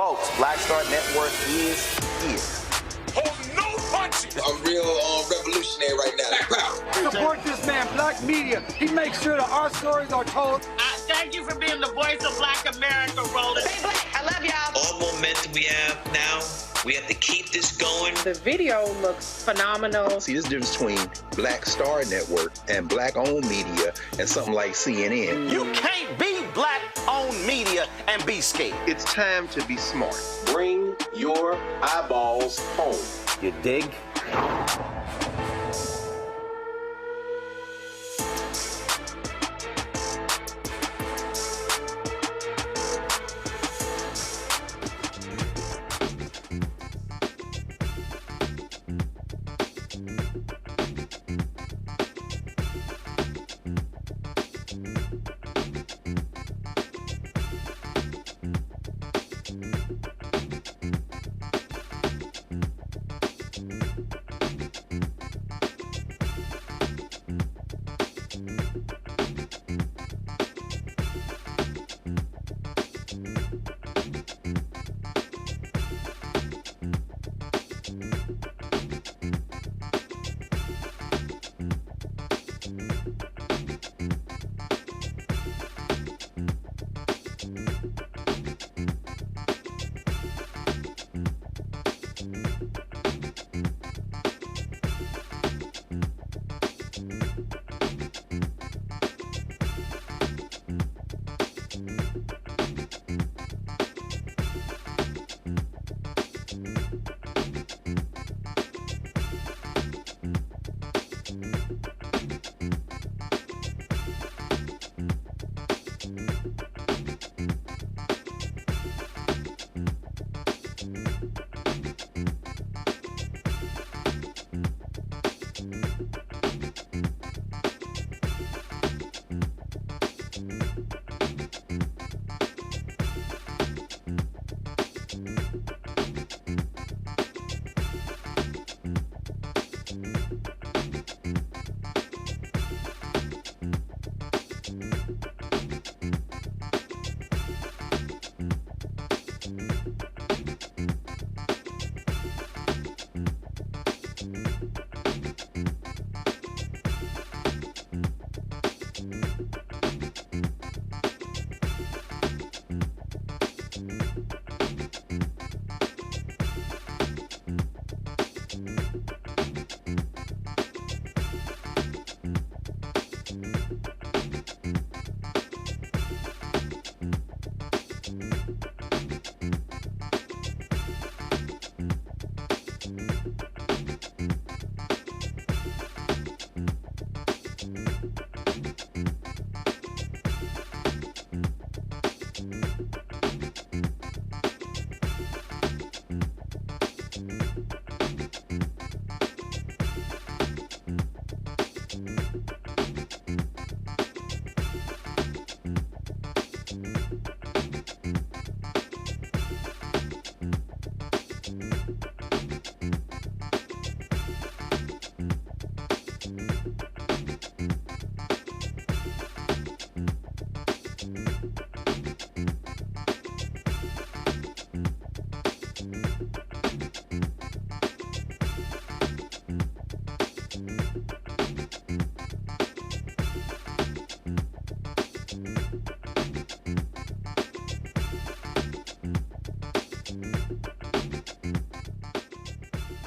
Folks, Black Star Network is here. Hold no punches! I'm real revolutionary right now. Black power. Support this man, Black media. He makes sure that our stories are told. Thank you for being the voice of Black America, Roland. Stay black. I love y'all. All momentum we have now, we have to keep this going. The video looks phenomenal. See, this difference between Black Star Network and Black-owned media and something like CNN. You can't be Black-owned media and be scared. It's time to be smart. Bring your eyeballs home. You dig?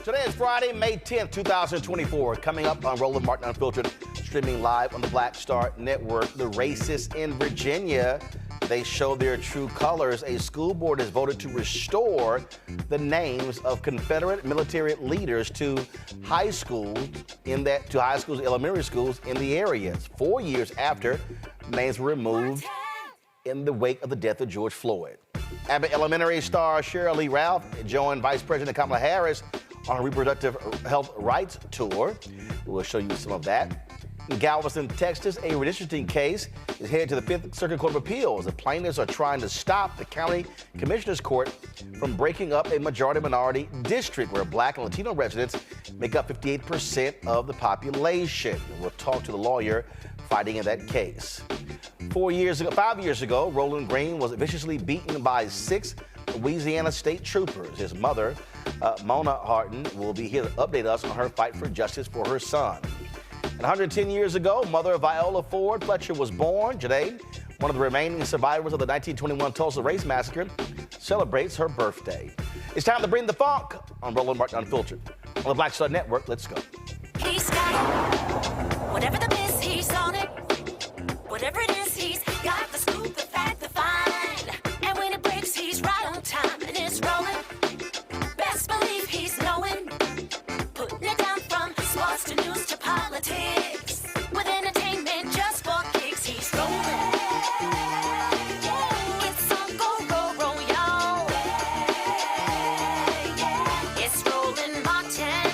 Today is Friday, May 10th, 2024. Coming up on Roland Martin Unfiltered, streaming live on the Black Star Network. The racists in Virginia, they show their true colors. A school board has voted to restore the names of Confederate military leaders to high schools, elementary schools in the area. It's 4 years after names were removed in the wake of the death of George Floyd. Abbott Elementary star Sheryl Lee Ralph joined Vice President Kamala Harris on a reproductive health rights tour. We'll show you some of that. In Galveston, Texas, a redistricting case is headed to the Fifth Circuit Court of Appeals. The plaintiffs are trying to stop the county commissioner's court from breaking up a majority-minority district where Black and Latino residents make up 58% of the population. We'll talk to the lawyer fighting in that case. 5 years ago, Ronald Greene was viciously beaten by 6 Louisiana state troopers. His mother, Mona Harton, will be here to update us on her fight for justice for her son. And 110 years ago, mother Viola Ford Fletcher was born. Today, one of the remaining survivors of the 1921 Tulsa Race Massacre celebrates her birthday. It's time to bring the funk on Roland Martin Unfiltered. On the Black Star Network, let's go. He's got it. Whatever the miss, he's on it. Whatever it is, he's got the scoop, the fact, the find. And when it breaks, he's right on time and it's rolling. Best believe he's knowing. Putting it down from sports to news to politics. With entertainment just for kicks, he's rolling. It's on go, roll, y'all. It's Roland Martin,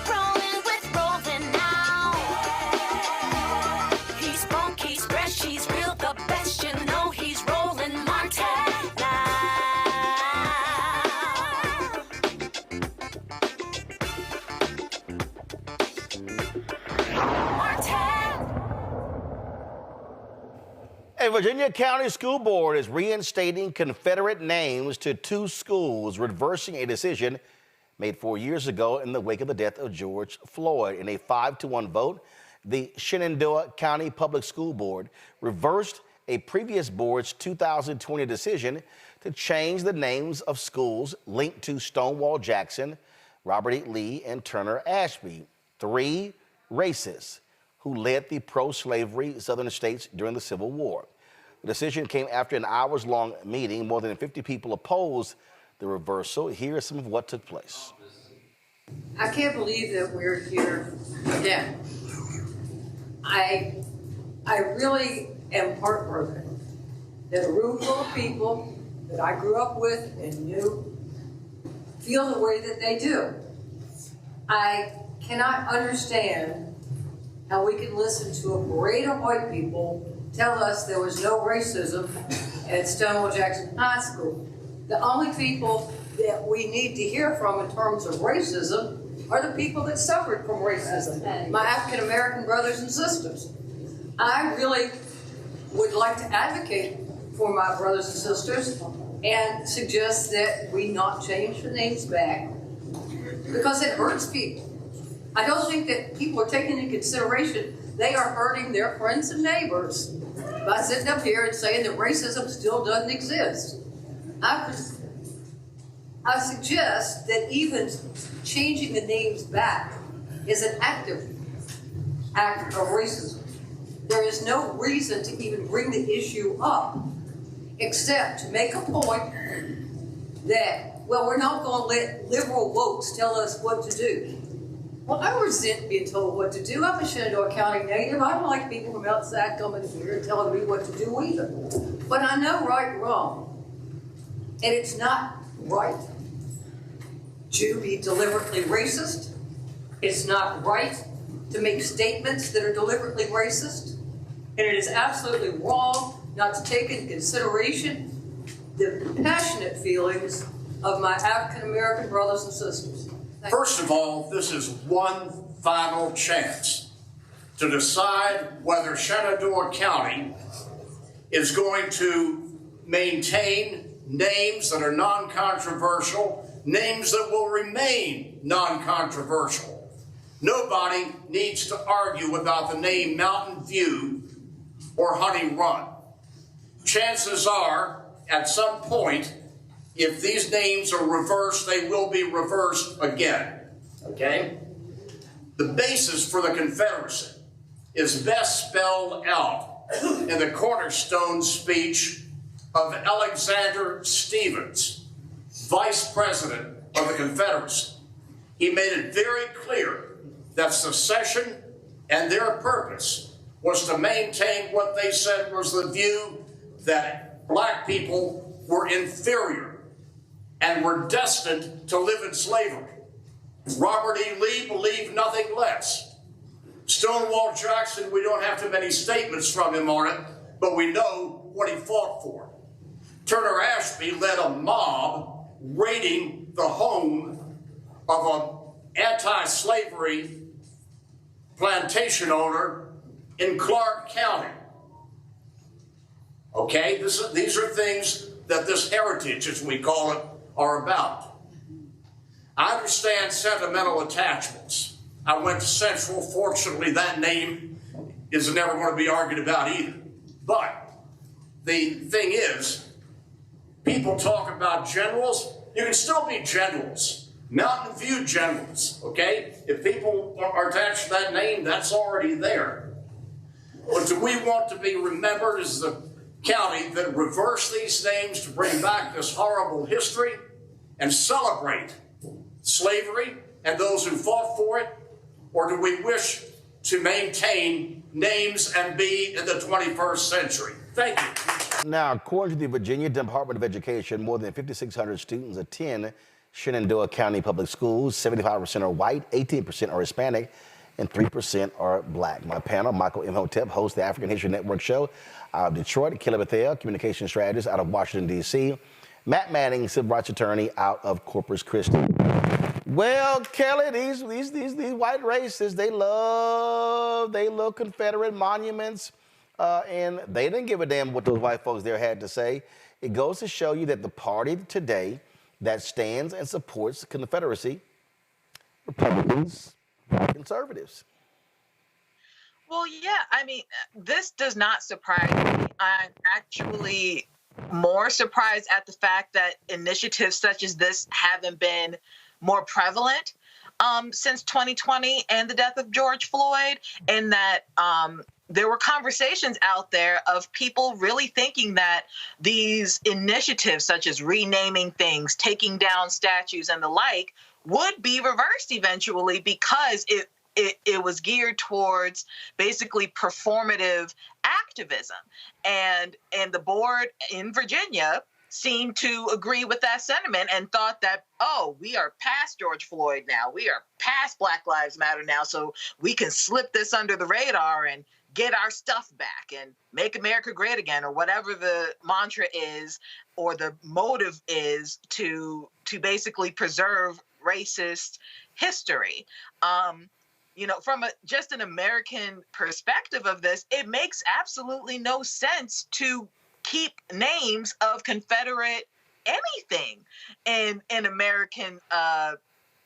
rolling with Roland now. He's funk, he's fresh, he's real, the best, you know he's Roland Martin now. A Virginia County School Board is reinstating Confederate names to 2 schools, reversing a decision made 4 years ago in the wake of the death of George Floyd. In a 5-1 vote, the Shenandoah County Public School Board reversed a previous board's 2020 decision to change the names of schools linked to Stonewall Jackson, Robert E. Lee, and Turner Ashby, 3 racists who led the pro-slavery Southern states during the Civil War. The decision came after an hours-long meeting. More than 50 people opposed the reversal. Here is some of what took place. I can't believe that we're here again. I really am heartbroken that a room full of people that I grew up with and knew feel the way that they do. I cannot understand how we can listen to a parade of white people tell us there was no racism at Stonewall Jackson High School. The only people that we need to hear from in terms of racism are the people that suffered from racism, my African American brothers and sisters. I really would like to advocate for my brothers and sisters and suggest that we not change the names back because it hurts people. I don't think that people are taking into consideration they are hurting their friends and neighbors by sitting up here and saying that racism still doesn't exist. I suggest that even changing the names back is an active act of racism. There is no reason to even bring the issue up except to make a point that, well, we're not going to let liberal wokes tell us what to do. Well, I resent being told what to do. I'm a Shenandoah County native. I don't like people from outside coming here and telling me what to do either. But I know right and wrong. And it's not right to be deliberately racist. It's not right to make statements that are deliberately racist. And it is absolutely wrong not to take into consideration the passionate feelings of my African American brothers and sisters. First of all, this is one final chance to decide whether Shenandoah County is going to maintain names that are non-controversial, names that will remain non-controversial. Nobody needs to argue about the name Mountain View or Honey Run. Chances are, at some point, if these names are reversed, they will be reversed again, okay? The basis for the Confederacy is best spelled out in the cornerstone speech of Alexander Stephens, Vice President of the Confederacy. He made it very clear that secession and their purpose was to maintain what they said was the view that black people were inferior and were destined to live in slavery. Robert E. Lee believed nothing less. Stonewall Jackson, we don't have too many statements from him on it, but we know what he fought for. Turner Ashby led a mob raiding the home of an anti-slavery plantation owner in Clark County. Okay, these are things that this heritage, as we call it, are about. I understand sentimental attachments. I went to Central. Fortunately, that name is never going to be argued about either. But the thing is, people talk about generals. You can still be generals, Mountain View generals, okay? If people are attached to that name, that's already there. But do we want to be remembered as the county that reversed these names to bring back this horrible history and celebrate slavery and those who fought for it? Or do we wish to maintain names and be in the 21st century? Thank you. Now, according to the Virginia Department of Education, more than 5,600 students attend Shenandoah County Public Schools. 75% are white, 18% are Hispanic, and 3% are black. My panel, Michael Imhotep, hosts the African History Network show out of Detroit. Kelly Bethel, communication strategist out of Washington, D.C. Matt Manning, civil rights attorney out of Corpus Christi. Well, Kelly, these white racists, they love Confederate monuments, and they didn't give a damn what those white folks there had to say. It goes to show you that the party today that stands and supports the Confederacy, Republicans, conservatives. Well, yeah, I mean, this does not surprise me. I'm actually more surprised at the fact that initiatives such as this haven't been more prevalent since 2020 and the death of George Floyd, and that there were conversations out there of people really thinking that these initiatives such as renaming things, taking down statues and the like would be reversed eventually because it was geared towards basically performative activism. And the board in Virginia seemed to agree with that sentiment and thought that, oh, we are past George Floyd now. We are past Black Lives Matter now, so we can slip this under the radar and get our stuff back and make America great again, or whatever the mantra is or the motive is to basically preserve racist history. You know, from just an American perspective of this, it makes absolutely no sense to keep names of Confederate anything in American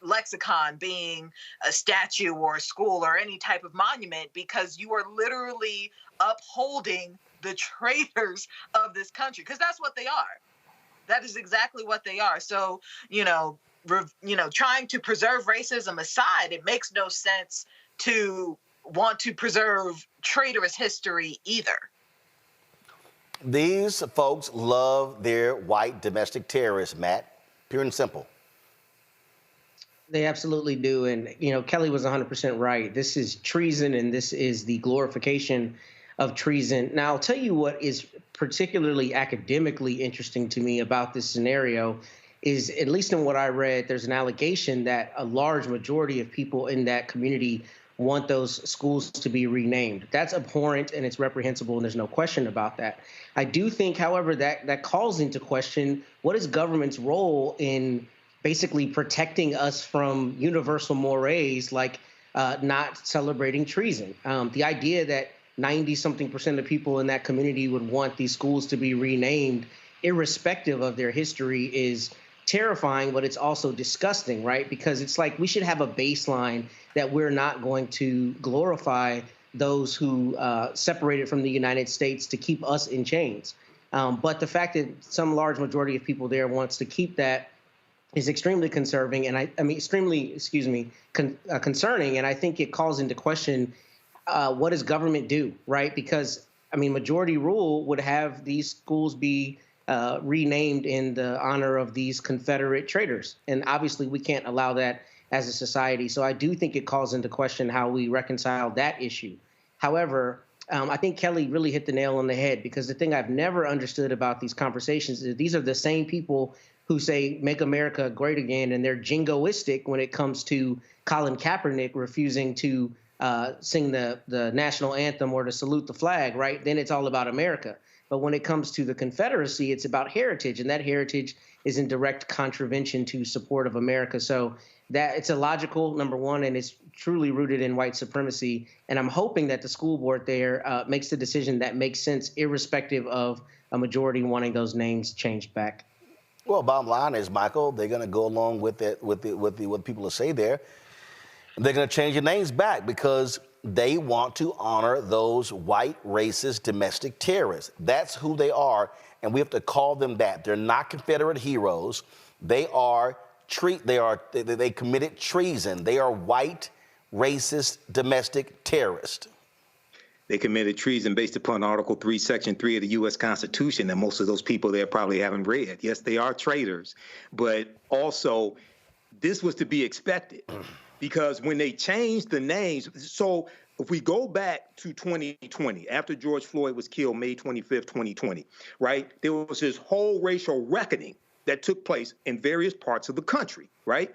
lexicon, being a statue or a school or any type of monument, because you are literally upholding the traitors of this country, because that's what they are. That is exactly what they are. So, trying to preserve racism aside, it makes no sense to want to preserve traitorous history either. These folks love their white domestic terrorists, Matt. Pure and simple. They absolutely do. And, Kelly was 100% right. This is treason, and this is the glorification of treason. Now, I'll tell you what is particularly academically interesting to me about this scenario is, at least in what I read, there's an allegation that a large majority of people in that community want those schools to be renamed. That's abhorrent and it's reprehensible, and there's no question about that. I do think, however, that calls into question what is government's role in basically protecting us from universal mores like not celebrating treason. The idea that 90-something% of people in that community would want these schools to be renamed, irrespective of their history, is terrifying, but it's also disgusting, right? Because it's like we should have a baseline that we're not going to glorify those who separated from the United States to keep us in chains. But the fact that some large majority of people there wants to keep that is extremely concerning, and concerning, and I think it calls into question what does government do, right? Because, majority rule would have these schools be renamed in the honor of these Confederate traitors, and obviously we can't allow that as a society. So I do think it calls into question how we reconcile that issue. However, I think Kelly really hit the nail on the head, because the thing I've never understood about these conversations is these are the same people who say, make America great again, and they're jingoistic when it comes to Colin Kaepernick refusing to sing the national anthem or to salute the flag, right? Then it's all about America. But when it comes to the Confederacy, it's about heritage, and that heritage is in direct contravention to support of America. So that it's illogical, number one, and it's truly rooted in white supremacy. And I'm hoping that the school board there makes the decision that makes sense, irrespective of a majority wanting those names changed back. Well, bottom line is, Michael, they're going to go along with it, with what people will say there. They're going to change the names back because they want to honor those white, racist, domestic terrorists. That's who they are, and we have to call them that. They're not Confederate heroes. They committed treason. They are white, racist, domestic terrorists. They committed treason based upon Article 3, Section 3 of the U.S. Constitution that most of those people there probably haven't read. Yes, they are traitors, but also this was to be expected because when they changed the names, so if we go back to 2020, after George Floyd was killed May 25th, 2020, right, there was this whole racial reckoning that took place in various parts of the country, right?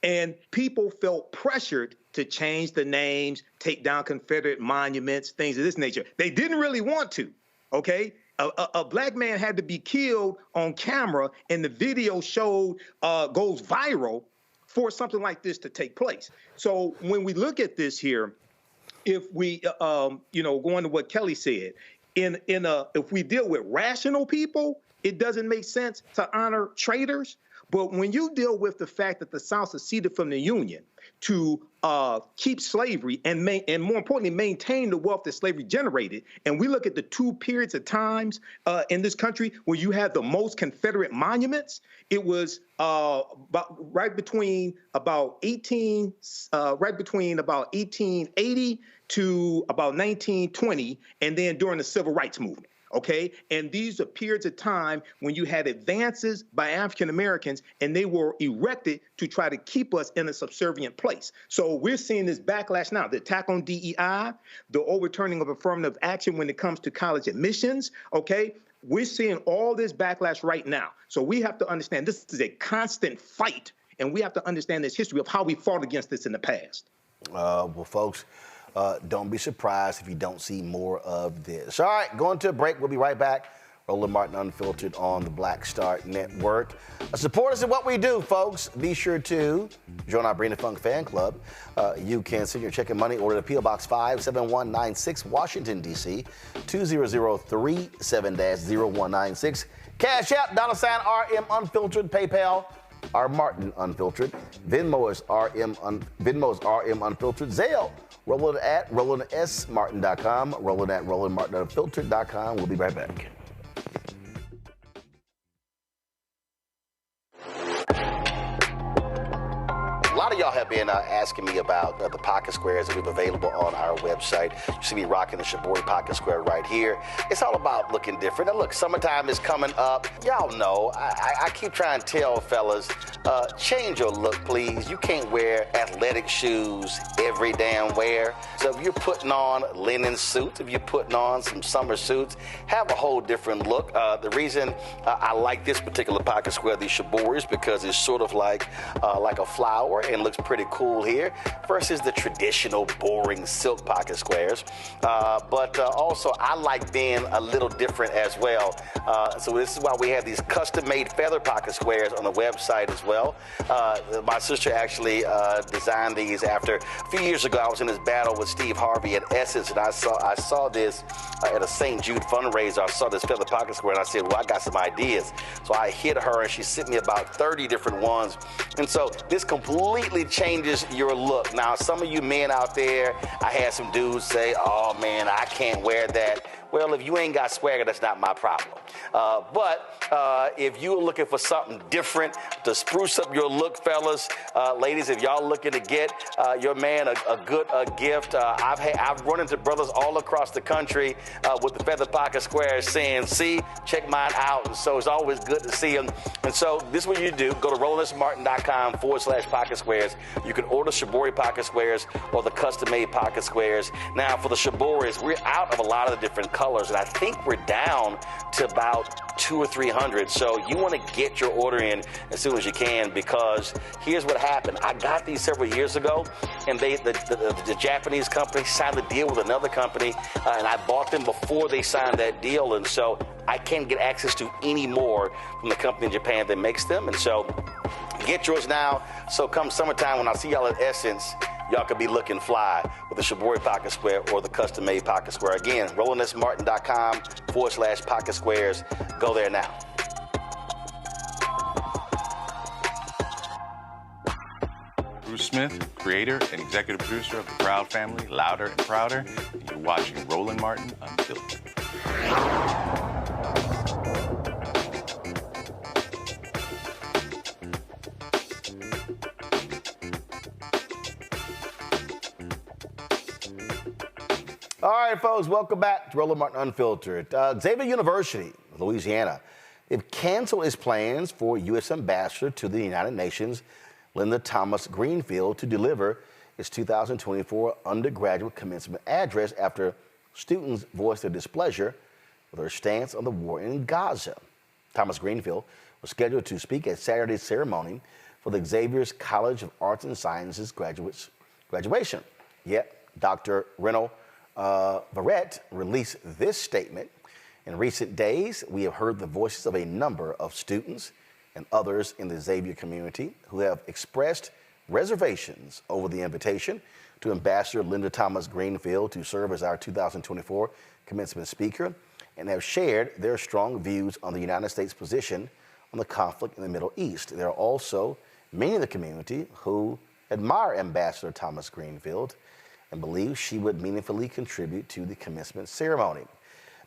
And people felt pressured to change the names, take down Confederate monuments, things of this nature. They didn't really want to, okay? A black man had to be killed on camera, and the video showed goes viral for something like this to take place. So when we look at this here, if we, going to what Kelly said, if we deal with rational people, it doesn't make sense to honor traitors. But when you deal with the fact that the South seceded from the Union to keep slavery and more importantly, maintain the wealth that slavery generated, and we look at the two periods of times in this country where you have the most Confederate monuments, it was right between about 1880 to about 1920, and then during the Civil Rights Movement. Okay, and these are periods of time when you had advances by African Americans, and they were erected to try to keep us in a subservient place. So we're seeing this backlash now, the attack on DEI, the overturning of affirmative action when it comes to college admissions. Okay, we're seeing all this backlash right now. So we have to understand this is a constant fight, and we have to understand this history of how we fought against this in the past. Well, folks, don't be surprised if you don't see more of this. All right, going to a break. We'll be right back. Roland Martin Unfiltered on the Black Star Network. Support us in what we do, folks. Be sure to join our Bring the Funk fan club. You can send your check and money order to P.O. Box 57196, Washington, D.C., 20037-0196. Cash App, $RM Unfiltered, PayPal, R Martin Unfiltered. Venmo is RM Unfiltered. Zelle, Roland at RolandSMartin.com, Roland at RolandMartinUnfiltered.com. We'll be right back. A lot of y'all have been asking me about the pocket squares that we have available on our website. You see me rocking the Shibori pocket square right here. It's all about looking different. And look, summertime is coming up. Y'all know, I keep trying to tell fellas, change your look, please. You can't wear athletic shoes every damn wear. So if you're putting on linen suits, if you're putting on some summer suits, have a whole different look. The reason I like this particular pocket square, the Shibori, because it's sort of like a flower and looks pretty cool here versus the traditional boring silk pocket squares. But also I like being a little different as well. So this is why we have these custom-made feather pocket squares on the website as well. My sister actually designed these after a few years ago. I was in this battle with Steve Harvey at Essence, and I saw this at a St. Jude fundraiser. I saw this feather pocket square, and I said, well, I got some ideas. So I hit her, and she sent me about 30 different ones. And so this completely changes your look. Now, some of you men out there, I had some dudes say, oh, man, I can't wear that. Well, if you ain't got swagger, that's not my problem. But if you're looking for something different to spruce up your look, fellas, ladies, if y'all looking to get your man a good gift, I've run into brothers all across the country with the feather pocket squares saying, see, check mine out. And so it's always good to see them. And so this is what you do. Go to RolandSMartin.com/pocket squares. You can order Shibori pocket squares or the custom-made pocket squares. Now, for the Shiboris, we're out of a lot of the different colors, and I think we're down to about 200 or 300. So you want to get your order in as soon as you can, because here's what happened. I got these several years ago, and the Japanese company signed a deal with another company, and I bought them before they signed that deal, and so I can't get access to any more from the company in Japan that makes them. And so get yours now. So come summertime, when I see y'all at Essence, y'all could be looking fly with the Shabori Pocket Square or the custom-made Pocket Square. Again, RolandSMartin.com/Pocket Squares. Go there now. Bruce Smith, creator and executive producer of The Proud Family, Louder and Prouder, and you're watching Roland Martin Unfiltered. All right, folks, welcome back to Roland Martin Unfiltered. Xavier University, Louisiana, they've canceled its plans for U.S. Ambassador to the United Nations, Linda Thomas Greenfield, to deliver its 2024 undergraduate commencement address after students voiced their displeasure with her stance on the war in Gaza. Thomas Greenfield was scheduled to speak at Saturday's ceremony for the Xavier's College of Arts and Sciences graduation. Yet, Dr. Ronald Barrett released this statement. In recent days, we have heard the voices of a number of students and others in the Xavier community who have expressed reservations over the invitation to Ambassador Linda Thomas Greenfield to serve as our 2024 commencement speaker, and have shared their strong views on the United States position on the conflict in the Middle East. There are also many in the community who admire Ambassador Thomas Greenfield and believe she would meaningfully contribute to the commencement ceremony.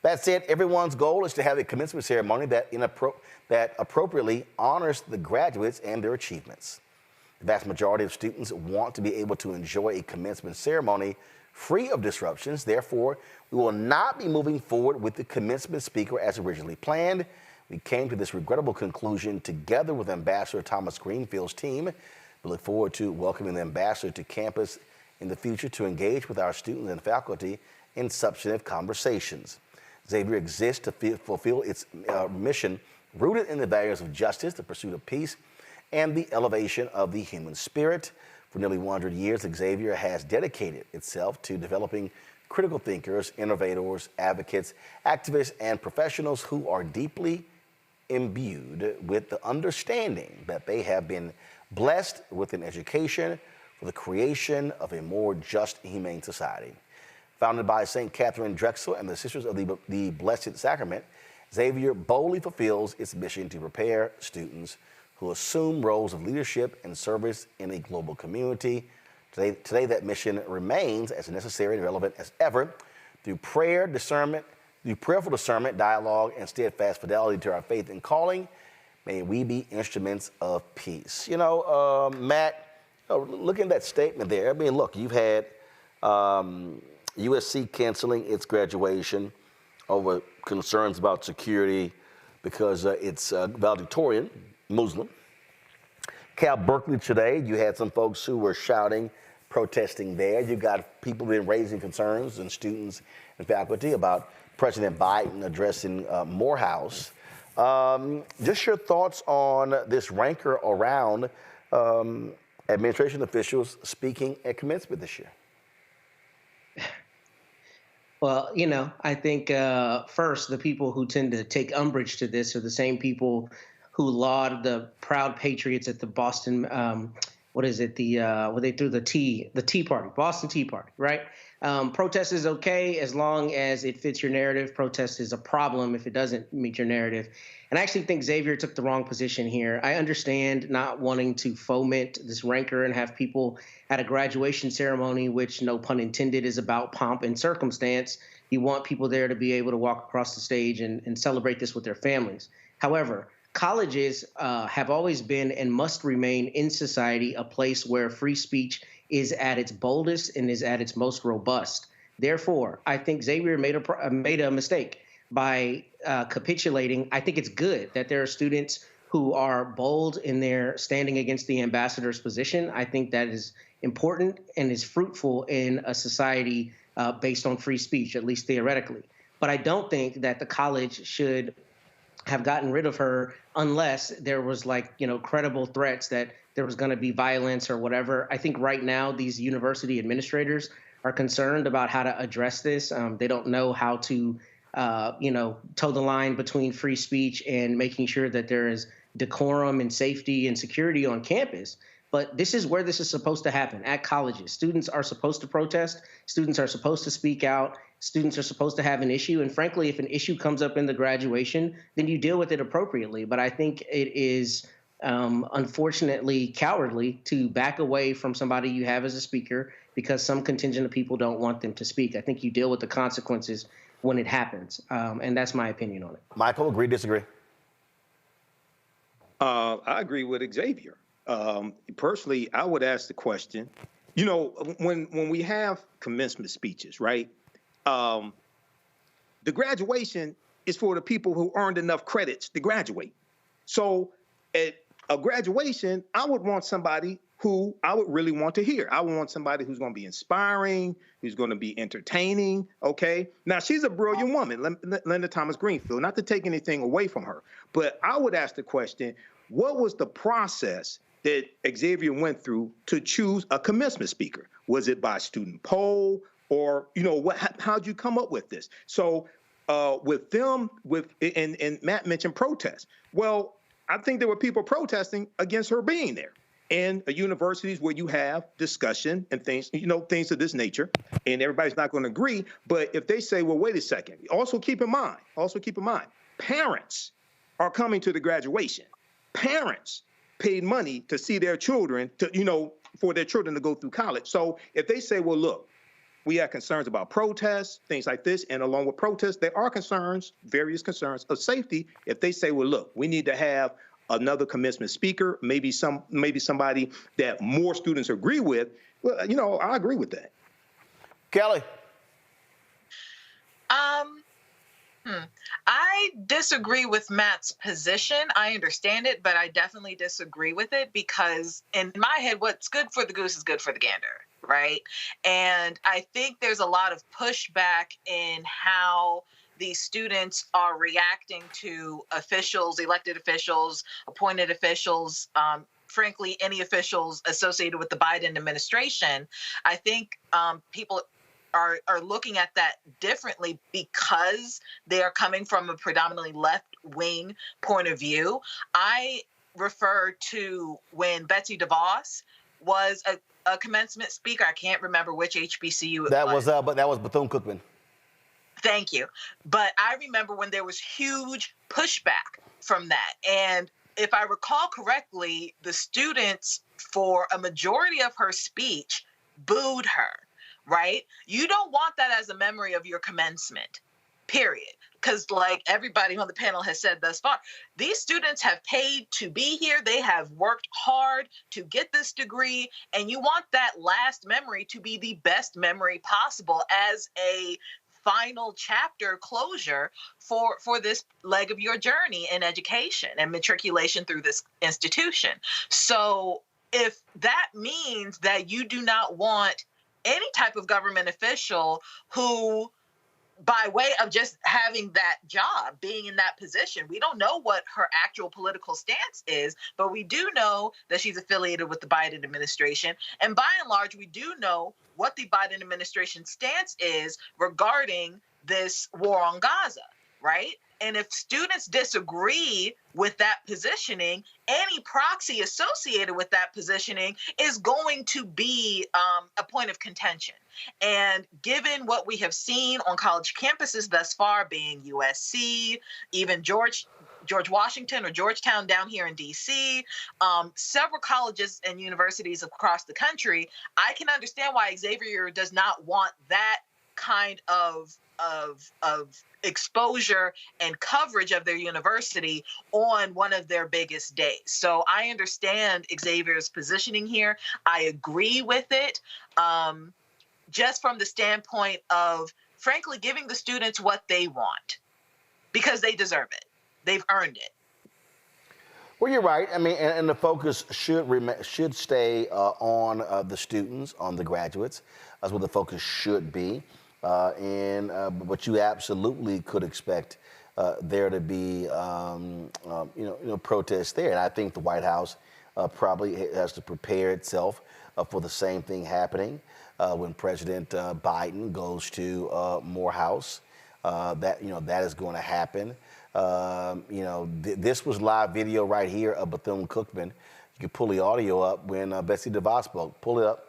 That said, everyone's goal is to have a commencement ceremony that appropriately honors the graduates and their achievements. The vast majority of students want to be able to enjoy a commencement ceremony free of disruptions. Therefore, we will not be moving forward with the commencement speaker as originally planned. We came to this regrettable conclusion together with Ambassador Thomas Greenfield's team. We look forward to welcoming the ambassador to campus in the future to engage with our students and faculty in substantive conversations. Xavier exists to fulfill its mission rooted in the values of justice, the pursuit of peace, and the elevation of the human spirit. For nearly 100 years, Xavier has dedicated itself to developing critical thinkers, innovators, advocates, activists, and professionals who are deeply imbued with the understanding that they have been blessed with an education for the creation of a more just and humane society. Founded by St. Catherine Drexel and the Sisters of the Blessed Sacrament, Xavier boldly fulfills its mission to prepare students who assume roles of leadership and service in a global community. Today that mission remains as necessary and relevant as ever. Through prayerful discernment, dialogue, and steadfast fidelity to our faith and calling, may we be instruments of peace. Matt, looking at that statement there, I mean, look, you've had USC canceling its graduation over concerns about security because it's valedictorian, Muslim. Cal Berkeley today, you had some folks who were shouting, protesting there. You've got people been raising concerns and students and faculty about President Biden addressing Morehouse. Just your thoughts on this rancor around administration officials speaking at commencement this year. Well, I think first, the people who tend to take umbrage to this are the same people who laud the Proud Patriots at the Boston, where they threw the Tea Party, Boston Tea Party, right? Protest is okay as long as it fits your narrative. Protest is a problem if it doesn't meet your narrative. And I actually think Xavier took the wrong position here. I understand not wanting to foment this rancor and have people at a graduation ceremony, which, no pun intended, is about pomp and circumstance. You want people there to be able to walk across the stage and celebrate this with their families. However, colleges have always been and must remain in society a place where free speech is at its boldest and is at its most robust. Therefore, I think Xavier made a mistake by capitulating. I think it's good that there are students who are bold in their standing against the ambassador's position. I think that is important and is fruitful in a society based on free speech, at least theoretically. But I don't think that the college should have gotten rid of her unless there was credible threats that there was going to be violence or whatever. I think right now these university administrators are concerned about how to address this. They don't know how to, toe the line between free speech and making sure that there is decorum and safety and security on campus. But this is where this is supposed to happen, at colleges. Students are supposed to protest. Students are supposed to speak out. Students are supposed to have an issue. And frankly, if an issue comes up in the graduation, then you deal with it appropriately. But I think it is unfortunately cowardly to back away from somebody you have as a speaker because some contingent of people don't want them to speak. I think you deal with the consequences when it happens. And that's my opinion on it. Michael, agree, disagree? I agree with Xavier. Personally, I would ask the question, you know, when we have commencement speeches, right? The graduation is for the people who earned enough credits to graduate. So at a graduation, I would want somebody who I would really want to hear. I would want somebody who's going to be inspiring, who's going to be entertaining, okay? Now, she's a brilliant woman, Linda Thomas Greenfield, not to take anything away from her, but I would ask the question, what was the process that Xavier went through to choose a commencement speaker? Was it by student poll or, you know, how'd you come up with this? So with them, and Matt mentioned protests. Well, I think there were people protesting against her being there. And universities where you have discussion and things, you know, things of this nature, and everybody's not going to agree. But if they say, well, wait a second, also keep in mind, parents are coming to the graduation. Parents paid money to see their children, to, you know, for their children to go through college. So if they say, well, look, we have concerns about protests, things like this, and along with protests, there are concerns, various concerns of safety. If they say, well, look, we need to have another commencement speaker, maybe somebody that more students agree with, well, you know, I agree with that. Kelly. I disagree with Matt's position. I understand it, but I definitely disagree with it because in my head, what's good for the goose is good for the gander, right? And I think there's a lot of pushback in how these students are reacting to officials, elected officials, appointed officials, frankly, any officials associated with the Biden administration. I think people are looking at that differently because they are coming from a predominantly left-wing point of view. I refer to when Betsy DeVos was a commencement speaker. I can't remember which HBCU it was. But that was Bethune-Cookman. Thank you. But I remember when there was huge pushback from that. And if I recall correctly, the students, for a majority of her speech, booed her, right? You don't want that as a memory of your commencement, period. Because like everybody on the panel has said thus far, these students have paid to be here. They have worked hard to get this degree. And you want that last memory to be the best memory possible as a final chapter closure for this leg of your journey in education and matriculation through this institution. So if that means that you do not want any type of government official who, by way of just having that job, being in that position, we don't know what her actual political stance is, but we do know that she's affiliated with the Biden administration. And by and large, we do know what the Biden administration stance is regarding this war on Gaza, right? And if students disagree with that positioning, any proxy associated with that positioning is going to be a point of contention. And given what we have seen on college campuses thus far, being USC, even George Washington or Georgetown down here in DC, several colleges and universities across the country, I can understand why Xavier does not want that kind of exposure and coverage of their university on one of their biggest days. So I understand Xavier's positioning here. I agree with it, just from the standpoint of, frankly, giving the students what they want because they deserve it. They've earned it. Well, you're right. I mean, and the focus should stay on the students, on the graduates. That's what the focus should be. But you absolutely could expect there to be, protests there. And I think the White House probably has to prepare itself for the same thing happening when President Biden goes to Morehouse. That is going to happen. This was live video right here of Bethune-Cookman You can pull the audio up when Betsy DeVos spoke. Pull it up.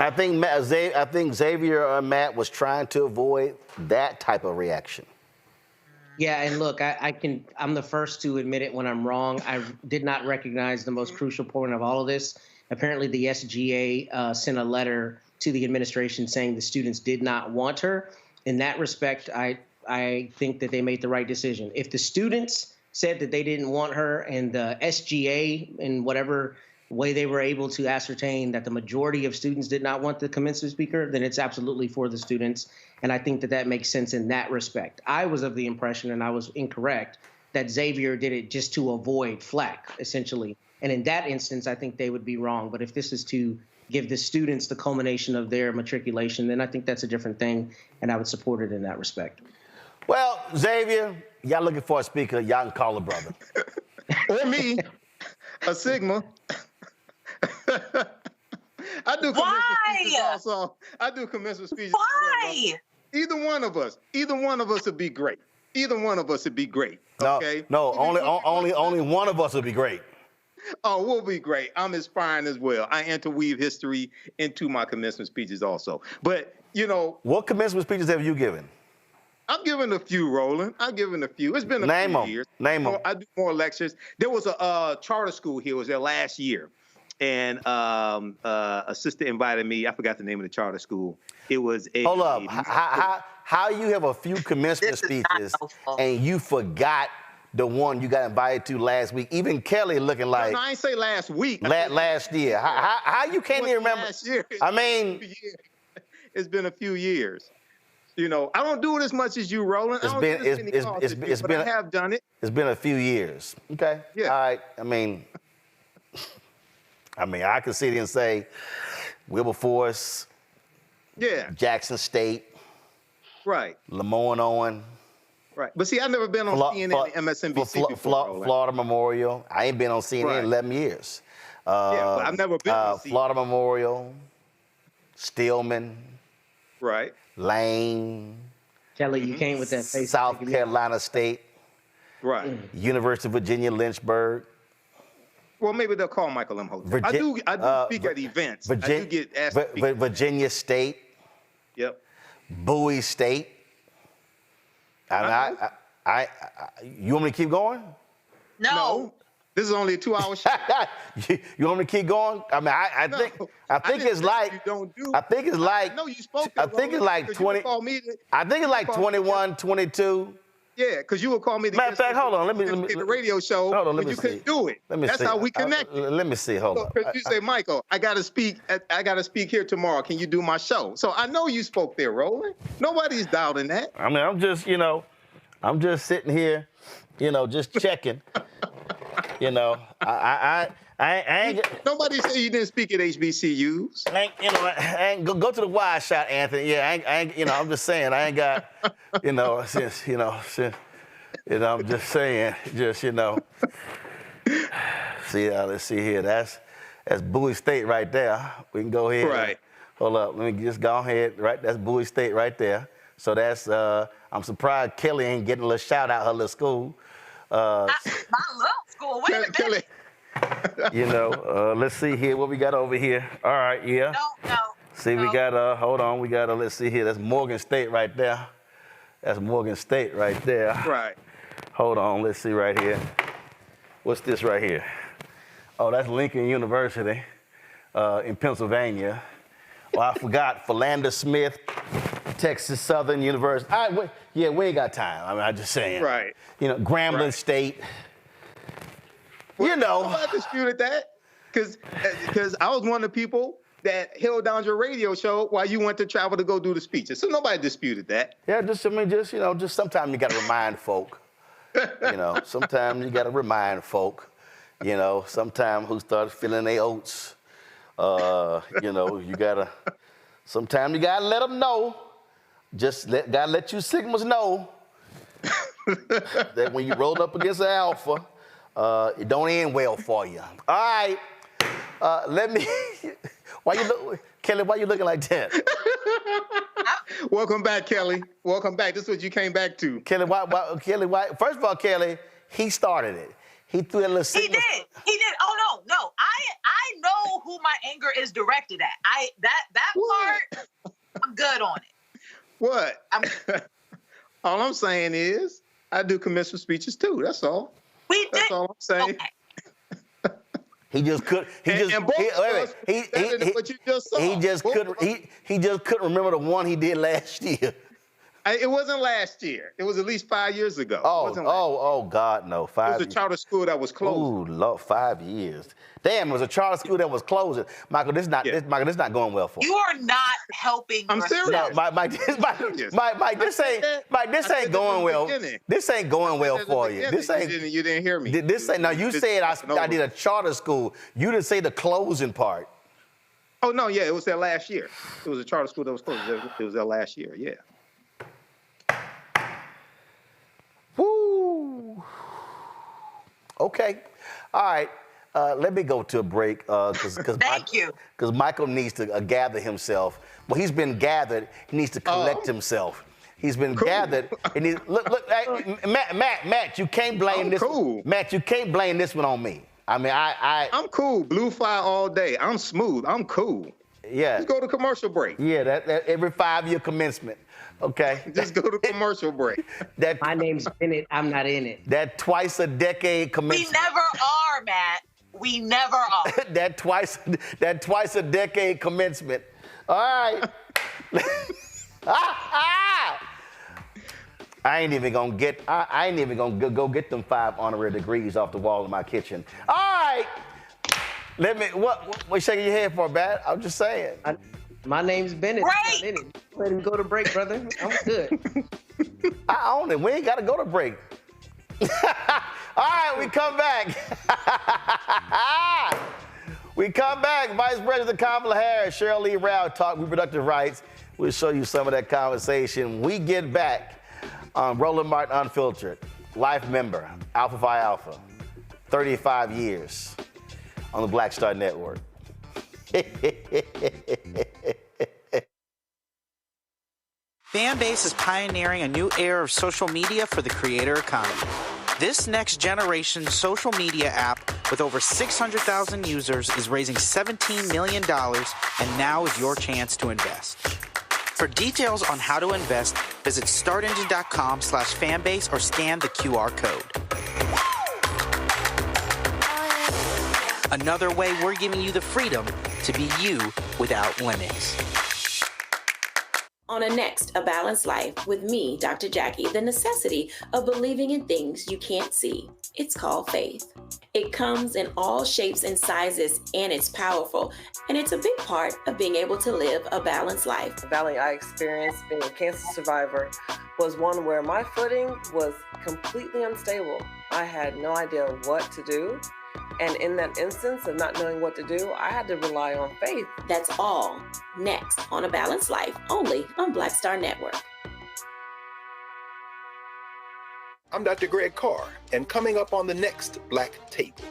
I think Xavier or Matt was trying to avoid that type of reaction. Yeah, and look, I'm the first to admit it when I'm wrong. I did not recognize the most crucial point of all of this. Apparently, the SGA sent a letter to the administration saying the students did not want her. In that respect, I think that they made the right decision. If the students said that they didn't want her and the SGA, in whatever way they were able to ascertain that the majority of students did not want the commencement speaker, then it's absolutely for the students. And I think that that makes sense in that respect. I was of the impression, and I was incorrect, that Xavier did it just to avoid flack, essentially. And in that instance, I think they would be wrong. But if this is to give the students the culmination of their matriculation, then I think that's a different thing, and I would support it in that respect. Well, Xavier, y'all looking for a speaker, y'all can call a brother. Or me, a Sigma. I do commencement speeches also. I do commencement speeches. Why? Either one of us would be great. Either one of us would be great. Okay. No, only one of us would be great. Oh, we'll be great. I'm aspiring as well. I interweave history into my commencement speeches also. But what commencement speeches have you given? I'm giving a few, Roland. I'm giving a few. It's been a few years. Name them. I do more lectures. There was a charter school here. It was there last year. And a sister invited me. I forgot the name of the charter school. It was a... Hold up. How you have a few commencement speeches and you forgot the one you got invited to last week? Even Kelly looking like... No, I ain't say last week. Last year. How you can't even remember? Last year. I mean... It's been a few years. I don't do it as much as you, Roland. I have done it. It's been a few years. Okay. Yeah. All right. I mean, I can sit here and say Wilberforce. Yeah. Jackson State. Right. Lemoyne-Owen. Right. But see, I've never been on CNN and MSNBC before. Florida Memorial. I ain't been on CNN in 11 years. But I've never been on CNN. Florida Memorial. Stillman. Right. Lane. Kelly, you came with that face. South Carolina State. Right. University of Virginia, Lynchburg. Well, maybe they'll call Michael M. Hotep. I do speak at events. I do get asked to speak. Virginia State. Yep. Bowie State. You want me to keep going? No. This is only a 2-hour show. You want me to keep going? I mean, I think it's like. I think it's like. No, you spoke. I think it's like 20. I think it's like 21, 22. Yeah, because you would call me. Matter of fact, hold on. Let me the radio show. Hold on, let me you see. couldn't do it. Let me That's see. how we connect. Let me see. Hold on. Because you say, Michael, I gotta speak. I gotta speak here tomorrow. Can you do my show? So I know you spoke there, Roland. Nobody's doubting that. I mean, I'm just sitting here, just checking. I ain't. Nobody say you didn't speak at HBCUs. I ain't go to the wide shot, Anthony. Yeah, I ain't. I'm just saying, I ain't got. Since I'm just saying, See, let's see here. That's Bowie State right there. We can go ahead. Right. Hold up, let me just go ahead. Right, that's Bowie State right there. So that's, I'm surprised Kelly ain't getting a little shout out her little school. My little school, wait a minute. Kelly. You know, let's see here what we got over here. All right, yeah. No. See, we got, hold on, we got, let's see here. That's Morgan State right there. That's Morgan State right there. Right. Hold on, let's see right here. What's this right here? Oh, that's Lincoln University in Pennsylvania. Oh, I forgot, Philander Smith, Texas Southern University. We ain't got time. I mean, I'm just saying. Right. You know, Grambling State. Well, you know. Nobody disputed that, because I was one of the people that held down your radio show while you went to travel to go do the speeches. So nobody disputed that. Yeah, just sometimes you got to remind folk. You know, sometimes you got to remind folk. You know, sometimes who starts feeling their oats. You know, sometimes you gotta let them know. Gotta let you Sigmas know that when you roll up against an alpha, it don't end well for you. All right, Kelly, why you looking like that? Welcome back, Kelly. Welcome back. This is what you came back to. Kelly, why? First of all, Kelly, he started it. He threw a little Sigma. He did. Oh, no. I know who my anger is directed at. That part, I'm good on it. What? All I'm saying is I do commencement speeches too. That's all. That's all I'm saying. Okay. He just couldn't remember the one he did last year. It wasn't last year. It was at least 5 years ago. Oh, God, no. 5 years. It was a charter school that was closing. Ooh, Lord, 5 years. Damn, it was a charter school that was closing. Michael, this not going well for you. You are not helping. I'm serious. No, Mike, this ain't going well. This ain't going well for you. This ain't. You didn't hear me. Now you said I did a charter school. You didn't say the closing part. Oh no, yeah, it was there last year. It was a charter school that was closed. It was there last year. Yeah. Woo. Okay. All right. Let me go to a break because Michael needs to gather himself. Well, he's been gathered. He needs to collect himself. He's been gathered. And look. Hey, Matt, you can't blame this. Cool. Matt, you can't blame this one on me. I mean, I'm cool. Blue fire all day. I'm smooth. I'm cool. Yeah. Let's go to commercial break. Yeah, that every 5-year commencement. Okay. Just go to commercial break. My name's Bennett. I'm not in it. That twice a decade commencement. We never are, Matt. We never are. that twice a decade commencement. All right. I ain't even gonna go get them 5 honorary degrees off the wall in my kitchen. All right. What you shaking your head for, Bat? I'm just saying. My name's Bennett. Break. Let him go to break, brother. I'm good. I own it. We ain't got to go to break. All right, we come back. We come back. Vice Presiden Kamala Harris, Sheryl Lee Ralph talk reproductive rights. We'll show you some of that conversation. We get back on Roland Martin Unfiltered, life member, Alpha Phi Alpha, 35 years on the Black Star Network. Fanbase is pioneering a new era of social media for the creator economy. This next generation social media app with over 600,000 users is raising $17 million, and now is your chance to invest. For details on how to invest, visit startengine.com/fanbase or scan the QR code. Another way we're giving you the freedom to be you without limits. On a Balanced Life with me, Dr. Jackie, the necessity of believing in things you can't see. It's called faith. It comes in all shapes and sizes, and it's powerful. And it's a big part of being able to live a balanced life. The valley I experienced being a cancer survivor was one where my footing was completely unstable. I had no idea what to do. And in that instance of not knowing what to do, I had to rely on faith. That's all next on A Balanced Life, only on Black Star Network. I'm Dr. Greg Carr, and coming up on the next Black Table,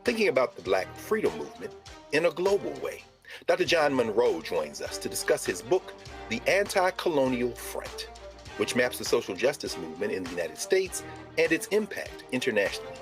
thinking about the Black freedom movement in a global way. Dr. John Monroe joins us to discuss his book, The Anti-Colonial Front, which maps the social justice movement in the United States and its impact internationally,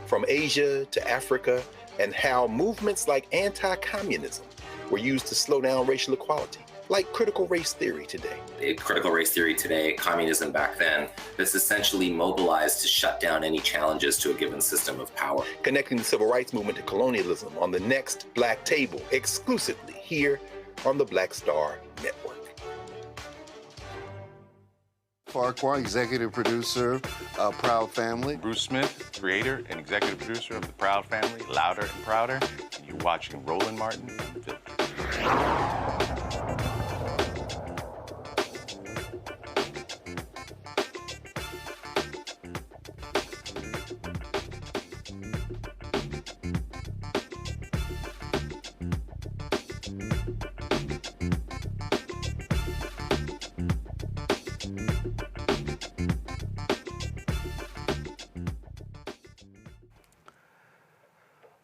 from Asia to Africa, and how movements like anti-communism were used to slow down racial equality, like critical race theory today. Critical race theory today, communism back then, that's essentially mobilized to shut down any challenges to a given system of power. Connecting the civil rights movement to colonialism on the next Black Table, exclusively here on the Black Star Network. Farquhar, executive producer of Proud Family. Bruce Smith, creator and executive producer of the Proud Family, Louder and Prouder. And you're watching Roland Martin Unfiltered.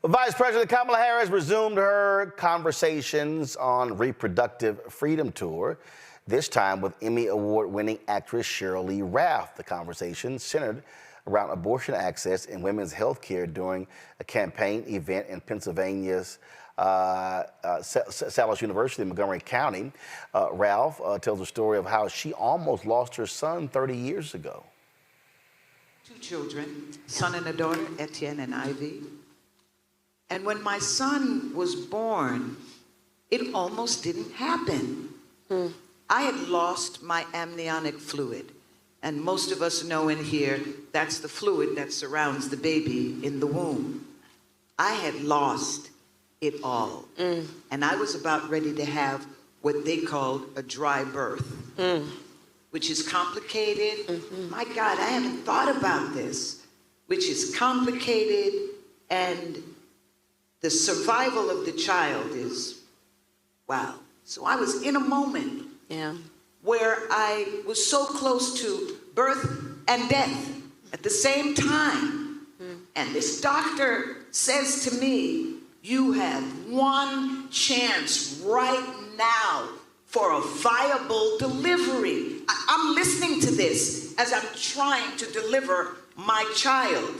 Vice President Kamala Harris resumed her conversations on Reproductive Freedom Tour, this time with Emmy Award-winning actress Sheryl Lee Ralph. The conversation centered around abortion access and women's health care during a campaign event in Pennsylvania's Salus University in Montgomery County. Ralph tells the story of how she almost lost her son 30 years ago. 2 children, son and a daughter, Etienne and Ivy. And when my son was born, it almost didn't happen. I had lost my amniotic fluid. And most of us know in here, that's the fluid that surrounds the baby in the womb. I had lost it all. And I was about ready to have what they called a dry birth, which is complicated. My God, I haven't thought about this, which is complicated, and the survival of the child is, wow. So I was in a moment where I was so close to birth and death at the same time. And this doctor says to me, you have one chance right now for a viable delivery. I'm listening to this as I'm trying to deliver my child.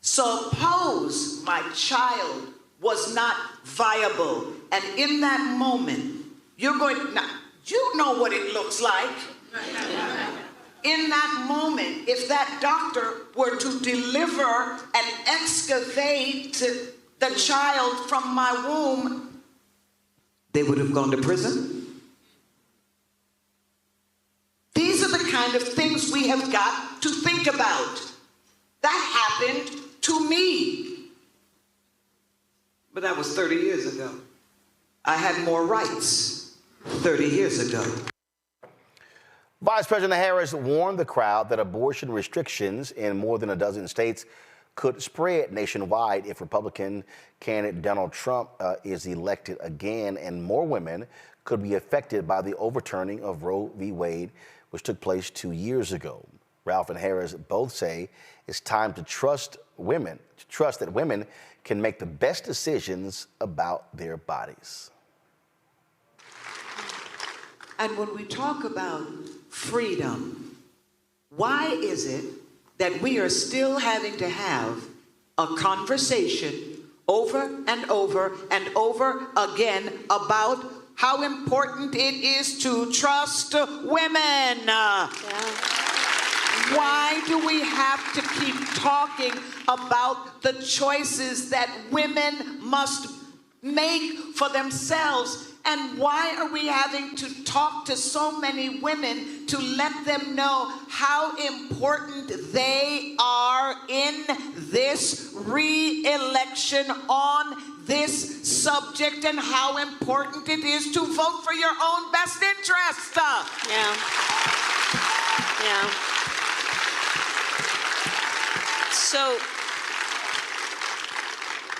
Suppose my child was not viable, and in that moment, you're going, now, you know what it looks like. In that moment, if that doctor were to deliver and excavate the child from my womb, they would have gone to prison. These are the kind of things we have got to think about. That happened to me. But that was 30 years ago. I had more rights 30 years ago. Vice President Harris warned the crowd that abortion restrictions in more than a dozen states could spread nationwide if Republican candidate Donald Trump is elected again, and more women could be affected by the overturning of Roe v. Wade, which took place 2 years ago. Ralph and Harris both say it's time to trust that women can make the best decisions about their bodies. And when we talk about freedom, why is it that we are still having to have a conversation over and over and over again about how important it is to trust women? Why do we have to keep talking about the choices that women must make for themselves? And why are we having to talk to so many women to let them know how important they are in this re-election on this subject, and how important it is to vote for your own best interest? So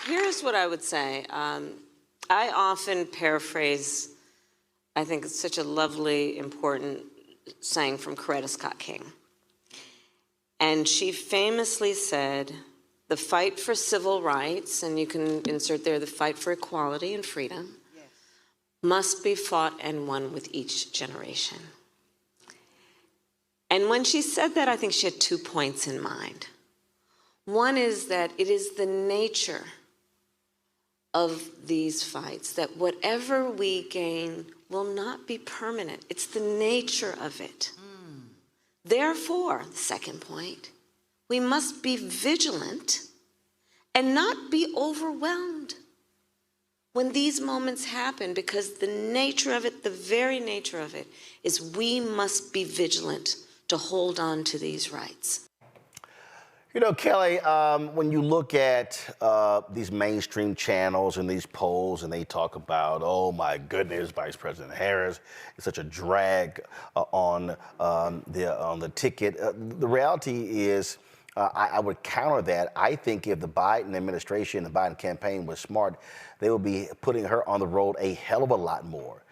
here's what I would say. I often paraphrase, I think it's such a lovely, important saying from Coretta Scott King. And she famously said, the fight for civil rights, and you can insert there the fight for equality and freedom, must be fought and won with each generation. And when she said that, I think she had 2 points in mind. One is that it is the nature of these fights that whatever we gain will not be permanent. It's the nature of it. Therefore, the second point, we must be vigilant and not be overwhelmed when these moments happen, because the nature of it, the very nature of it, is we must be vigilant to hold on to these rights. You know, Kelly, when you look at these mainstream channels and these polls, and they talk about, oh my goodness, Vice President Harris is such a drag on the ticket. The reality is, I would counter that. I think if the Biden administration, the Biden campaign was smart, they would be putting her on the road a hell of a lot more.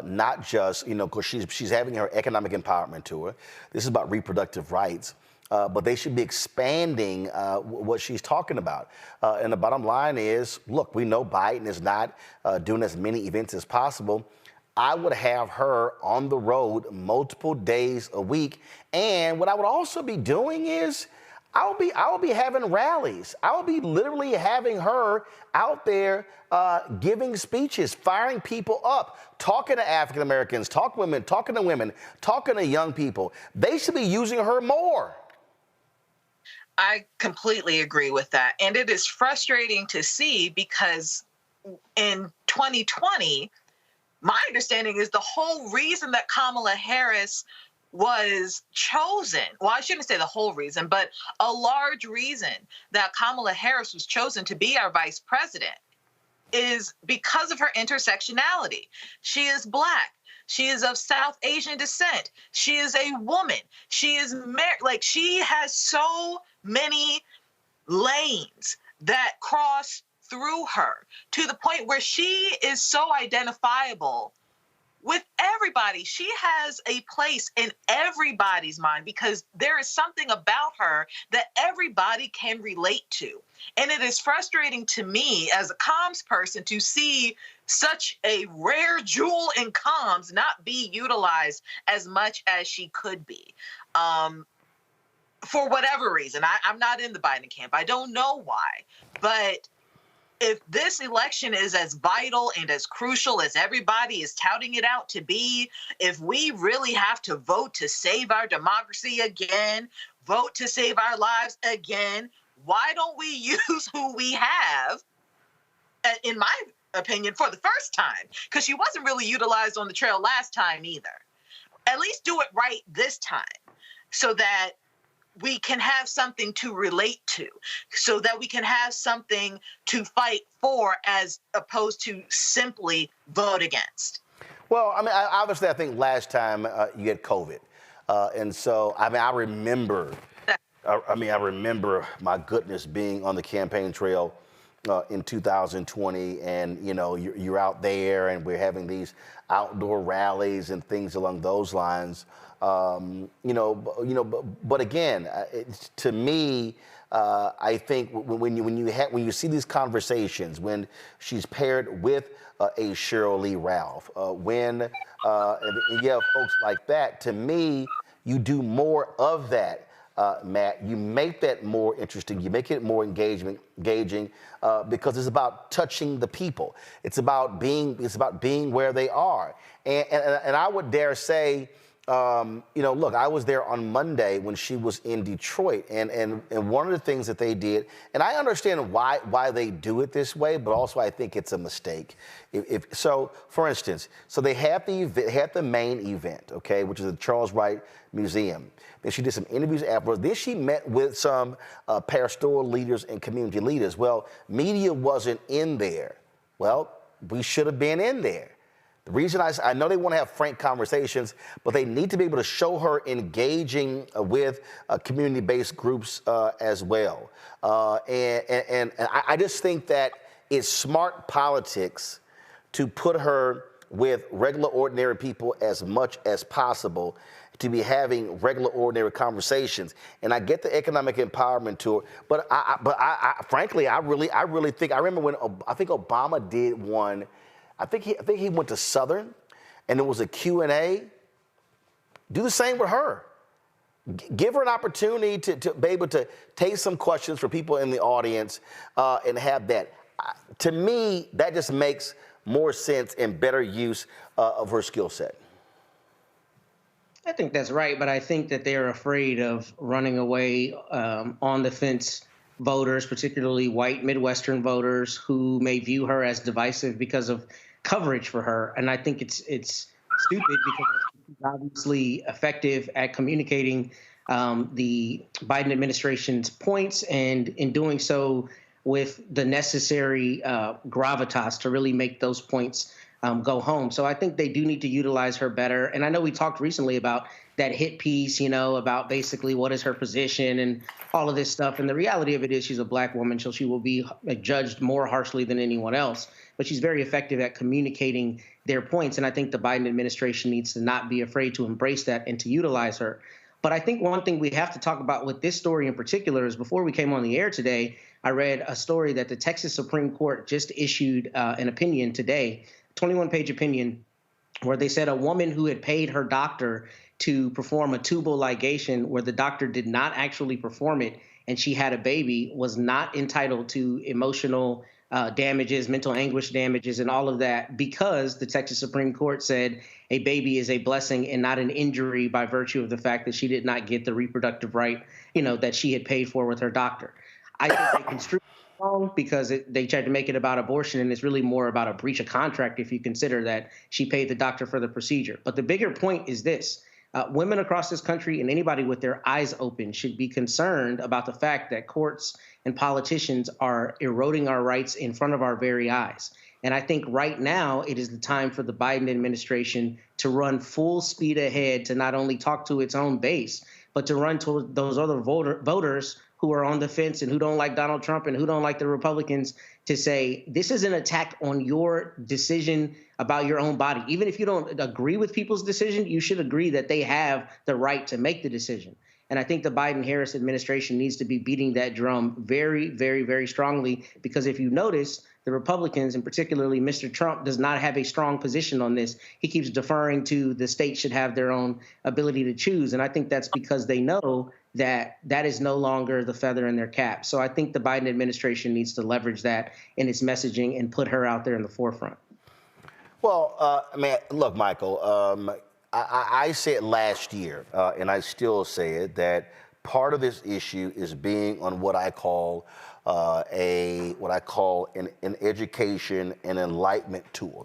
Not just, you know, because she's having her economic empowerment tour. This is about reproductive rights. But they should be expanding what she's talking about. And the bottom line is, look, we know Biden is not doing as many events as possible. I would have her on the road multiple days a week. And what I would also be doing is, I will be having rallies. I will be literally having her out there giving speeches, firing people up, talking to African Americans, talking to women, talking to young people. They should be using her more. I completely agree with that. And it is frustrating to see, because in 2020, my understanding is the whole reason that Kamala Harris was chosen, well, I shouldn't say the whole reason, but a large reason that Kamala Harris was chosen to be our vice president is because of her intersectionality. She is Black. She is of South Asian descent. She is a woman. She is married. Like, she has so many lanes that cross through her, to the point where she is so identifiable with everybody. She has a place in everybody's mind, because there is something about her that everybody can relate to. And it is frustrating to me as a comms person to see such a rare jewel in comms not be utilized as much as she could be. For whatever reason, I'm not in the Biden camp. I don't know why. But if this election is as vital and as crucial as everybody is touting it out to be, if we really have to vote to save our democracy again, vote to save our lives again, why don't we use who we have, in my opinion, for the first time? Because she wasn't really utilized on the trail last time either. At least do it right this time, so that we can have something to relate to, so that we can have something to fight for, as opposed to simply vote against. Well, I mean, obviously, I think last time you had COVID. And so, I mean, I remember, my goodness, being on the campaign trail in 2020, and, you know, you're out there and we're having these outdoor rallies and things along those lines. But again, to me, I think when you see these conversations, when she's paired with a Sheryl Lee Ralph, when you have folks like that, to me, you do more of that. Matt, you make that more interesting. You make it more engaging, because it's about touching the people. It's about being where they are. And I would dare say, look, I was there on Monday when she was in Detroit, and one of the things that they did, and I understand why they do it this way, but also I think it's a mistake. So, for instance, they had the main event, okay, which is the Charles Wright Museum. Then she did some interviews afterwards. Then she met with some pastoral leaders and community leaders. Well, media wasn't in there. Well, we should have been in there. The reason I know they want to have frank conversations, but they need to be able to show her engaging with community-based groups as well. And I just think that it's smart politics to put her with regular, ordinary people as much as possible, to be having regular, ordinary conversations. And I get the economic empowerment tour, but frankly, I really think, I remember when I think Obama did one I think he went to Southern, and it was a Q&A. Do the same with her. Give her an opportunity to be able to take some questions for people in the audience and have that. To me, that just makes more sense and better use of her skill set. I think that's right, but I think that they're afraid of running away on the fence voters, particularly white Midwestern voters who may view her as divisive because of coverage for her. And I think it's stupid because she's obviously effective at communicating the Biden administration's points, and in doing so with the necessary gravitas to really make those points go home. So I think they do need to utilize her better. And I know we talked recently about that hit piece, about basically what is her position and all of this stuff. And the reality of it is she's a Black woman, so she will be judged more harshly than anyone else. But she's very effective at communicating their points. And I think the Biden administration needs to not be afraid to embrace that and to utilize her. But I think one thing we have to talk about with this story in particular is, before we came on the air today, I read a story that the Texas Supreme Court just issued an opinion today, 21-page opinion, where they said a woman who had paid her doctor to perform a tubal ligation where the doctor did not actually perform it and she had a baby was not entitled to emotional damages, mental anguish damages, and all of that, because the Texas Supreme Court said a baby is a blessing and not an injury by virtue of the fact that she did not get the reproductive right, that she had paid for with her doctor. I think they construed it wrong because they tried to make it about abortion, and it's really more about a breach of contract if you consider that she paid the doctor for the procedure. But the bigger point is this. Women across this country and anybody with their eyes open should be concerned about the fact that courts and politicians are eroding our rights in front of our very eyes. And I think right now it is the time for the Biden administration to run full speed ahead, to not only talk to its own base, but to run to those other voters who are on the fence and who don't like Donald Trump and who don't like the Republicans, to say, this is an attack on your decision about your own body. Even if you don't agree with people's decision, you should agree that they have the right to make the decision. And I think the Biden-Harris administration needs to be beating that drum very, very, very strongly, because if you notice, the Republicans, and particularly Mr. Trump, does not have a strong position on this. He keeps deferring to the states should have their own ability to choose. And I think that's because they know that that is no longer the feather in their cap. So I think the Biden administration needs to leverage that in its messaging and put her out there in the forefront. Well, look, Michael, I said last year, and I still say it, that part of this issue is being on what I call an education and enlightenment tour.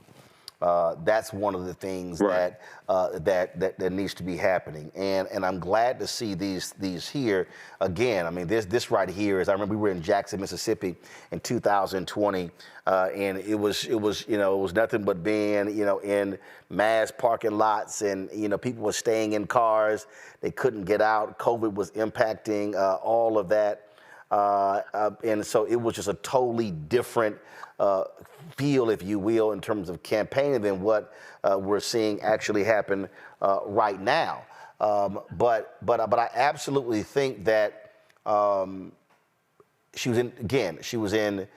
That's one of the things that needs to be happening, and I'm glad to see these here again. I mean, this right here is, I remember we were in Jackson, Mississippi in 2020, and it was nothing but being in mass parking lots, and people were staying in cars, they couldn't get out. COVID was impacting all of that. And so it was just a totally different feel, if you will, in terms of campaigning than what we're seeing actually happen right now. But I absolutely think that she was in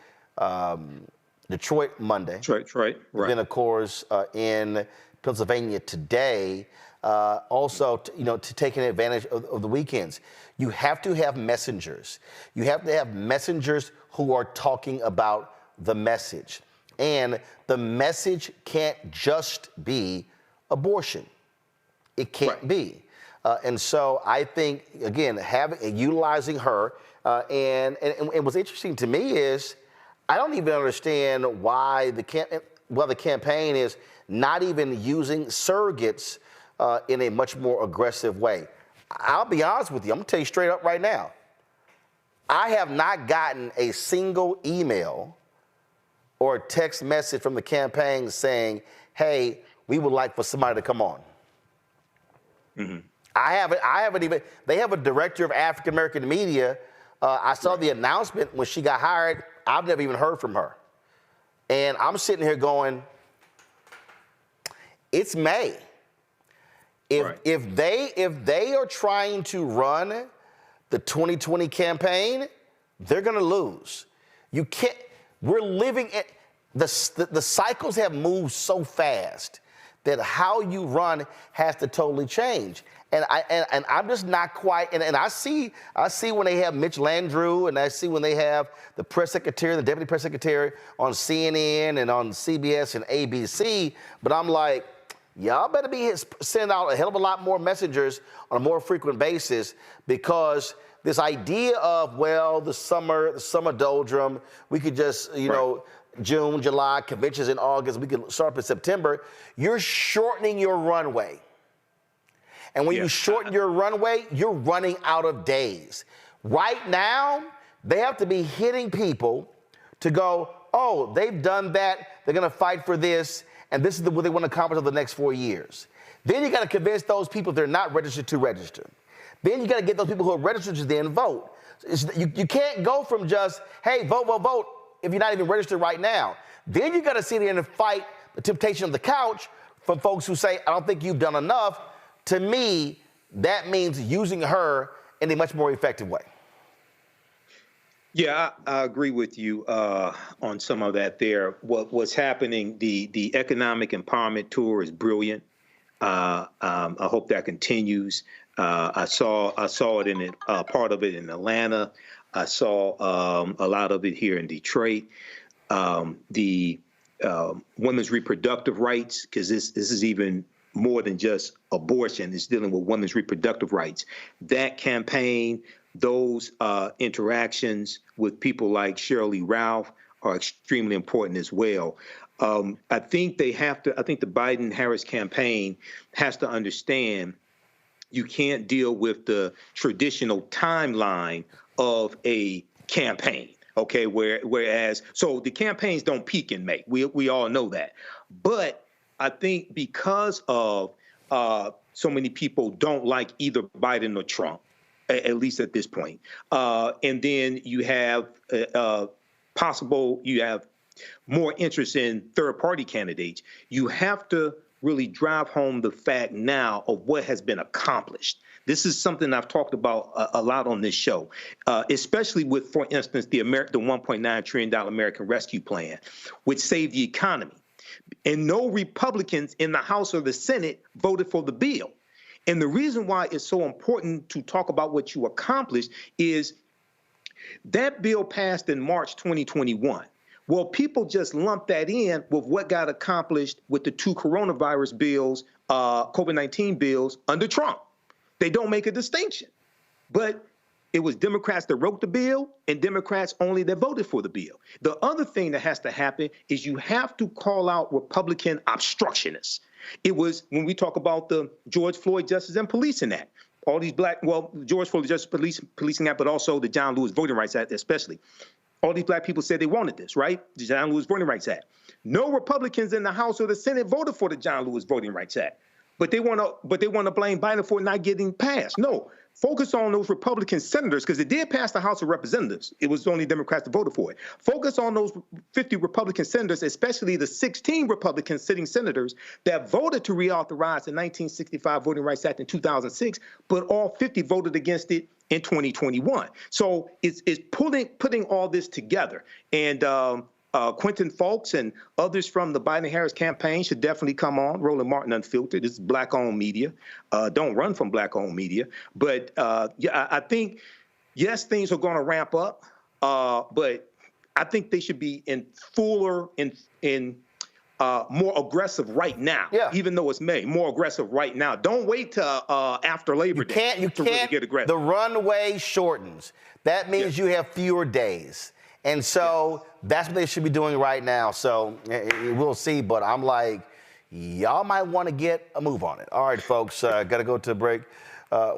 Detroit Monday. Detroit, right. Then, of course, in Pennsylvania today. Also, to taking advantage of the weekends. You have to have messengers. You have to have messengers who are talking about the message. And the message can't just be abortion. It can't be. And so I think, again, utilizing her, and what's interesting to me is I don't even understand why the campaign is not even using surrogates in a much more aggressive way. I'll be honest with you. I'm going to tell you straight up right now. I have not gotten a single email or a text message from the campaign saying, hey, we would like for somebody to come on. Mm-hmm. I haven't even, they have a director of African American media. I saw the announcement when she got hired. I've never even heard from her. And I'm sitting here going, it's May. If they are trying to run the 2020 campaign, they're going to lose. You can't. We're living the cycles have moved so fast that how you run has to totally change. And I'm just not quite, and I see when they have Mitch Landrieu, and I see when they have the press secretary, the deputy press secretary on CNN and on CBS and ABC, but I'm like, y'all better be sending out a hell of a lot more messengers on a more frequent basis, because this idea of, well, the summer doldrum, we could just, you know, June, July, conventions in August, we could start up in September, you're shortening your runway. And when you shorten your runway, you're running out of days. Right now, they have to be hitting people to go, oh, they've done that, they're gonna fight for this, and this is what they want to accomplish over the next 4 years. Then you gotta convince those people they're not registered to register. Then you gotta get those people who are registered to then vote. You can't go from just, hey, vote, vote, vote, if you're not even registered right now. Then you gotta sit there and fight the temptation of the couch from folks who say, I don't think you've done enough. To me, that means using her in a much more effective way. Yeah, I agree with you on some of that there. What's happening, the economic empowerment tour is brilliant. I hope that continues. I saw it in part of it in Atlanta. I saw a lot of it here in Detroit. The women's reproductive rights, because this is even more than just abortion. It's dealing with women's reproductive rights. That campaign, those interactions with people like Sheryl Lee Ralph are extremely important as well. I think the Biden-Harris campaign has to understand you can't deal with the traditional timeline of a campaign. Okay, whereas the campaigns don't peak in May. We all know that. But I think because of so many people don't like either Biden or Trump, at least at this point, and then you have more interest in third-party candidates, you have to really drive home the fact now of what has been accomplished. This is something I've talked about a lot on this show, especially with, for instance, the $1.9 trillion American Rescue Plan, which saved the economy. And no Republicans in the House or the Senate voted for the bill. And the reason why it's so important to talk about what you accomplished is that bill passed in March 2021. Well, people just lumped that in with what got accomplished with the 2 coronavirus bills, COVID-19 bills under Trump. They don't make a distinction. But it was Democrats that wrote the bill and Democrats only that voted for the bill. The other thing that has to happen is you have to call out Republican obstructionists. It was when we talk about the George Floyd Justice and Policing Act, all these George Floyd Justice Policing Act, but also the John Lewis Voting Rights Act especially. All these black people said they wanted this, right? The John Lewis Voting Rights Act. No Republicans in the House or the Senate voted for the John Lewis Voting Rights Act. But they want to blame Biden for not getting passed. No, focus on those Republican senators, because it did pass the House of Representatives. It was only Democrats that voted for it. Focus on those 50 Republican senators, especially the 16 Republican sitting senators that voted to reauthorize the 1965 Voting Rights Act in 2006, but all 50 voted against it in 2021. So it's putting all this together. And Quentin Fulks and others from the Biden-Harris campaign should definitely come on. Roland Martin Unfiltered. This is Black-owned media. Don't run from Black-owned media. But I think, yes, things are going to ramp up. But I think they should be in fuller, more aggressive right now. Yeah. Even though it's May, more aggressive right now. Don't wait till after Labor Day to really get aggressive. The runway shortens. That means you have fewer days. And so that's what they should be doing right now. So we'll see. But I'm like, y'all might want to get a move on it. All right, folks, got to go to a break.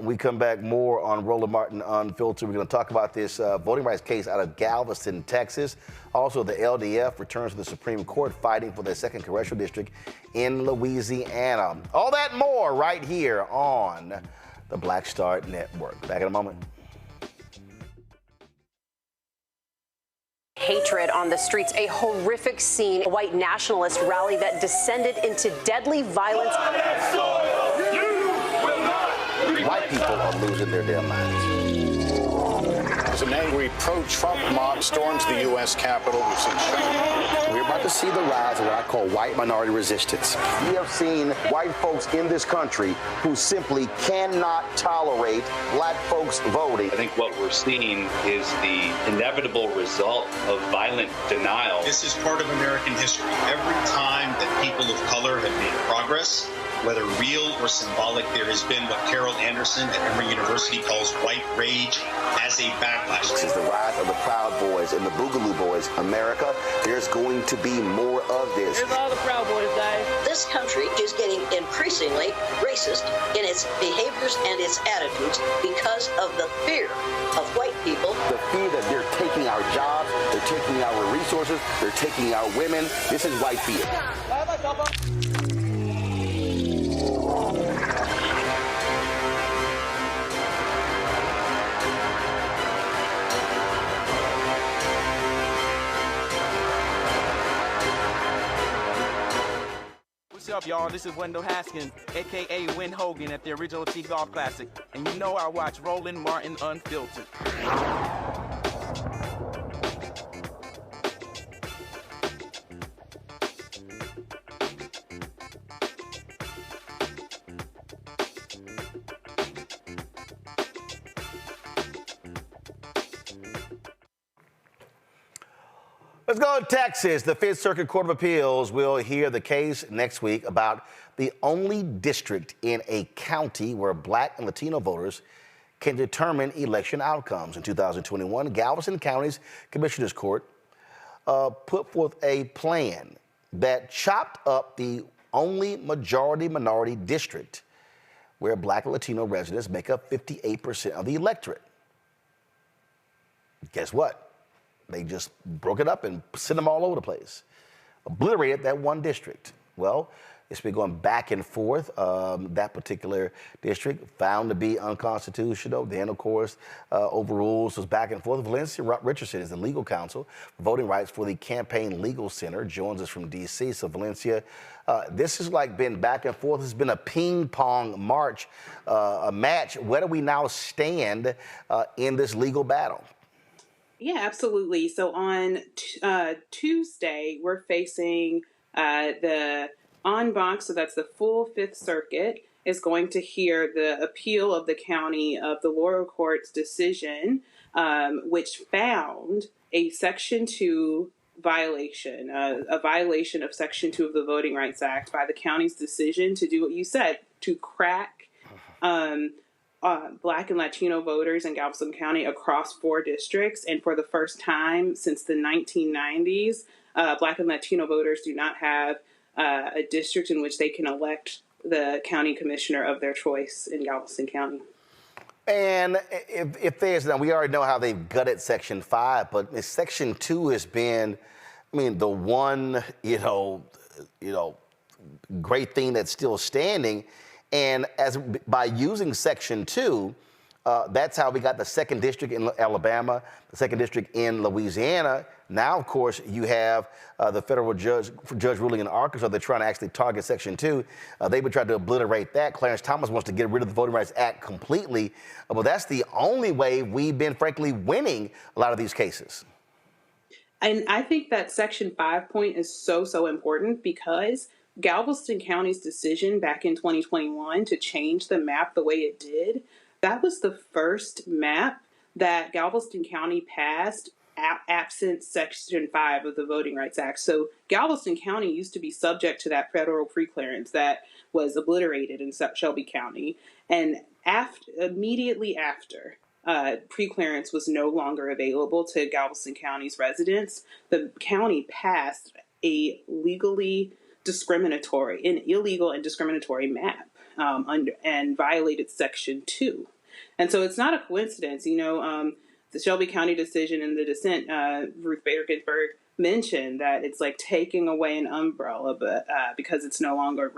We come back more on Roland Martin Unfiltered. We're going to talk about this voting rights case out of Galveston, Texas. Also, the LDF returns to the Supreme Court fighting for their 2nd congressional district in Louisiana. All that and more right here on the Black Star Network. Back in a moment. Hatred on the streets, a horrific scene, a white nationalist rally that descended into deadly violence. White people are losing their damn minds. As an angry pro-Trump mob storms the U.S. Capitol, we've seen We're about to see the rise of what I call white minority resistance. We have seen white folks in this country who simply cannot tolerate black folks voting. I think what we're seeing is the inevitable result of violent denial. This is part of American history. Every time that people of color have made progress, whether real or symbolic, there has been what Carol Anderson at Emory University calls white rage as a backlash. This is the rise of the Proud Boys and the Boogaloo Boys. America, there's going to be more of this. Here's all the Proud Boys, guys. This country is getting increasingly racist in its behaviors and its attitudes because of the fear of white people. The fear that they're taking our jobs, they're taking our resources, they're taking our women. This is white fear. What's up, y'all? This is Wendell Haskins, a.k.a. Win Hogan at the original T-Golf Classic. And you know I watch Roland Martin Unfiltered. Let's go to Texas. The Fifth Circuit Court of Appeals will hear the case next week about the only district in a county where Black and Latino voters can determine election outcomes. In 2021, Galveston County's Commissioner's Court put forth a plan that chopped up the only majority-minority district where Black and Latino residents make up 58% of the electorate. Guess what? They just broke it up and sent them all over the place. Obliterated that one district. Well, it's been going back and forth. That particular district found to be unconstitutional. Then, of course, overruled. So it's back and forth. Valencia Richardson is the legal counsel for voting rights for the Campaign Legal Center. Joins us from D.C. So, Valencia, this has been back and forth. It's been a ping-pong match. Where do we now stand in this legal battle? Yeah, absolutely. So on Tuesday, we're facing the en banc, so that's the full Fifth Circuit, is going to hear the appeal of the county of the lower court's decision, which found a Section 2 violation, a violation of Section 2 of the Voting Rights Act by the county's decision to do what you said, to crack Black and Latino voters in Galveston County across 4 districts. And for the first time since the 1990s, Black and Latino voters do not have a district in which they can elect the county commissioner of their choice in Galveston County. And if there's, now we already know how they've gutted Section 5, but Section 2 has been, the one, great thing that's still standing. And by using Section 2, that's how we got the 2nd District in Alabama, the 2nd District in Louisiana. Now, of course, you have the federal judge ruling in Arkansas. They're trying to actually target Section 2. They've been trying to obliterate that. Clarence Thomas wants to get rid of the Voting Rights Act completely. But that's the only way we've been, frankly, winning a lot of these cases. And I think that Section 5 point is so important because Galveston County's decision back in 2021 to change the map the way it did, that was the first map that Galveston County passed absent Section 5 of the Voting Rights Act. So Galveston County used to be subject to that federal preclearance that was obliterated in Shelby County. And immediately after preclearance was no longer available to Galveston County's residents, the county passed a illegal and discriminatory map and violated Section 2. And so it's not a coincidence. The Shelby County decision in the dissent, Ruth Bader Ginsburg mentioned that it's like taking away an umbrella, but because it's no longer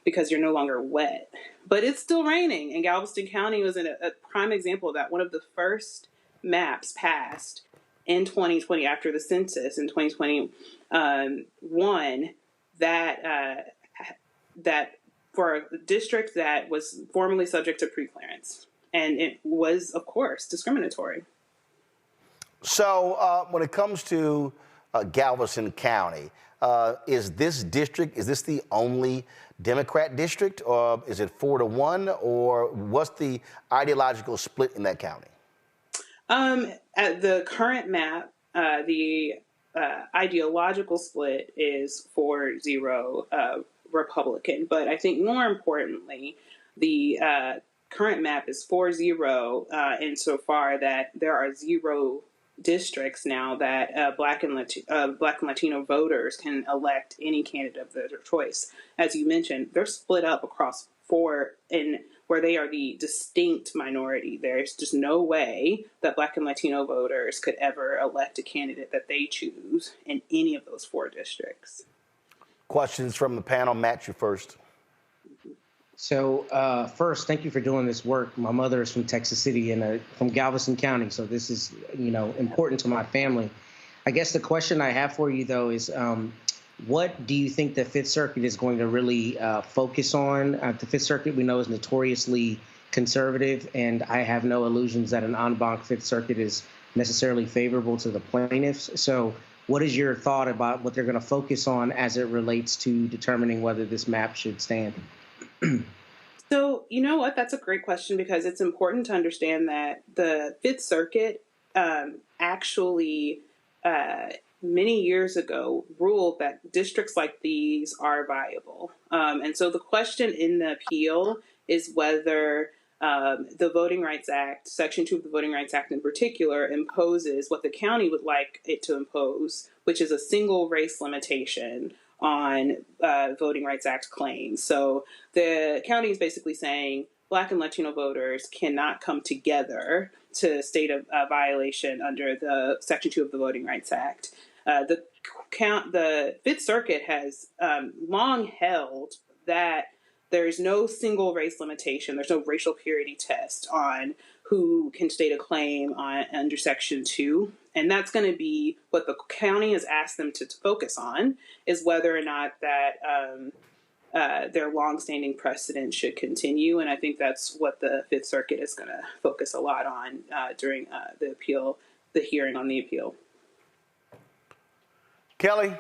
because you're no longer wet. But it's still raining, and Galveston County was a prime example of that. One of the first maps passed in 2020 after the census in 2021 that for a district that was formerly subject to preclearance. And it was, of course, discriminatory. So when it comes to Galveston County, is this the only Democrat district, or is it 4-1, or what's the ideological split in that county? At the current map, the ideological split is 4-0 Republican, but I think more importantly, the current map is 4-0 insofar that there are 0 districts now that Black and Latino voters can elect any candidate of their choice. As you mentioned, they're split up across 4 in where they are the distinct minority. There's just no way that Black and Latino voters could ever elect a candidate that they choose in any of those 4 districts. Questions from the panel. Matt, you first. So first, thank you for doing this work. My mother is from Texas City and from Galveston County, so this is, important to my family. I guess the question I have for you, though, is what do you think the Fifth Circuit is going to really focus on? The Fifth Circuit, we know, is notoriously conservative, and I have no illusions that an en banc Fifth Circuit is necessarily favorable to the plaintiffs. So what is your thought about what they're going to focus on as it relates to determining whether this map should stand? So, you know what? That's a great question, because it's important to understand that the Fifth Circuit actually many years ago ruled that districts like these are viable. And so the question in the appeal is whether the Voting Rights Act, Section 2 of the Voting Rights Act in particular, imposes what the county would like it to impose, which is a single race limitation on Voting Rights Act claims. So the county is basically saying Black and Latino voters cannot come together to state a violation under the Section 2 of the Voting Rights Act. The Fifth Circuit has long held that there is no single race limitation. There's no racial purity test on who can state a claim under Section 2. And that's going to be what the county has asked them to focus on, is whether or not that their longstanding precedent should continue. And I think that's what the Fifth Circuit is going to focus a lot on during the hearing on the appeal. Kelly?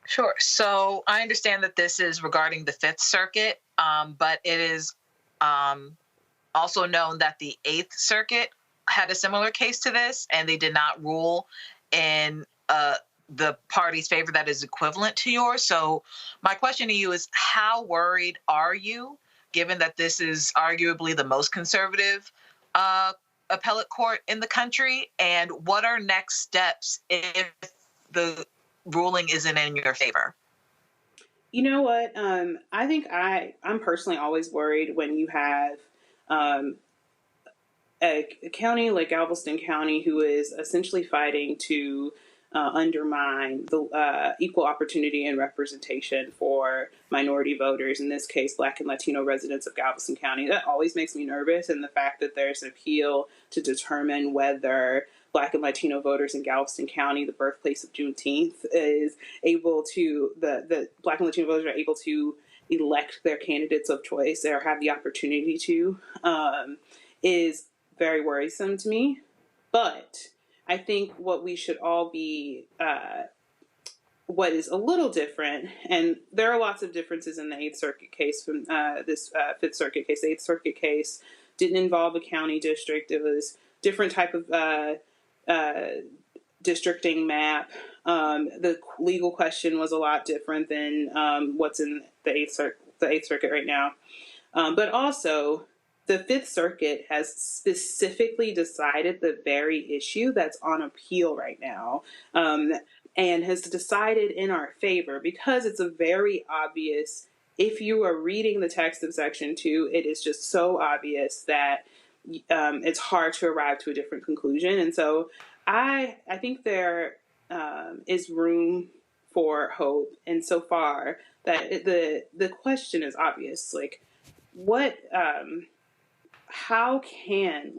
Sure. So I understand that this is regarding the Fifth Circuit, but it is also known that the Eighth Circuit had a similar case to this, and they did not rule in the party's favor that is equivalent to yours. So my question to you is, how worried are you, given that this is arguably the most conservative appellate court in the country, and what are next steps if the ruling isn't in your favor? You know what? I think I'm personally always worried when you have a county like Galveston County who is essentially fighting to undermine the equal opportunity and representation for minority voters, in this case, Black and Latino residents of Galveston County. That always makes me nervous, and the fact that there's an appeal to determine whether Black and Latino voters in Galveston County, the birthplace of Juneteenth, is able to, the Black and Latino voters are able to elect their candidates of choice or have the opportunity to, is very worrisome to me. But I think what we should all be, what is a little different, and there are lots of differences in the Eighth Circuit case from this Fifth Circuit case. The Eighth Circuit case didn't involve a county district. It was different type of districting map. The legal question was a lot different than what's in the Eighth Circuit right now. But also, the Fifth Circuit has specifically decided the very issue that's on appeal right now, and has decided in our favor, because it's a very obvious, if you are reading the text of Section 2, it is just so obvious that it's hard to arrive to a different conclusion. And so I think there is room for hope insofar that the question is obvious. Like, what... How can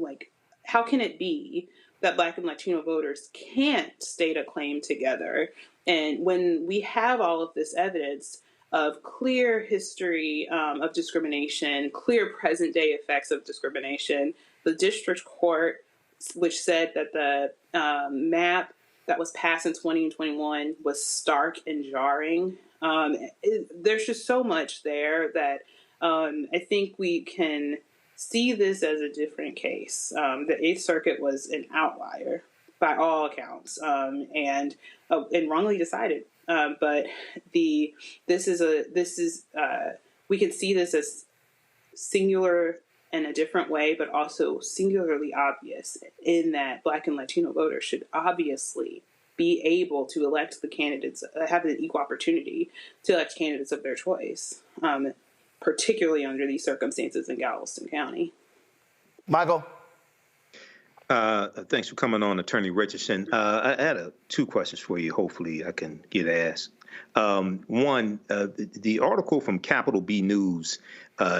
it be that Black and Latino voters can't state a claim together? And when we have all of this evidence of clear history of discrimination, clear present day effects of discrimination. The district court, which said that the map that was passed in 2021 was stark and jarring. There's just so much there that I think we can see this as a different case. The Eighth Circuit was an outlier by all accounts, and wrongly decided. But we can see this as singular in a different way, but also singularly obvious in that Black and Latino voters should obviously be able to elect the candidates, have an equal opportunity to elect candidates of their choice, particularly under these circumstances in Galveston County. Michael? Thanks for coming on, Attorney Richardson. I had two questions for you. Hopefully I can get asked. One, the article from Capital B News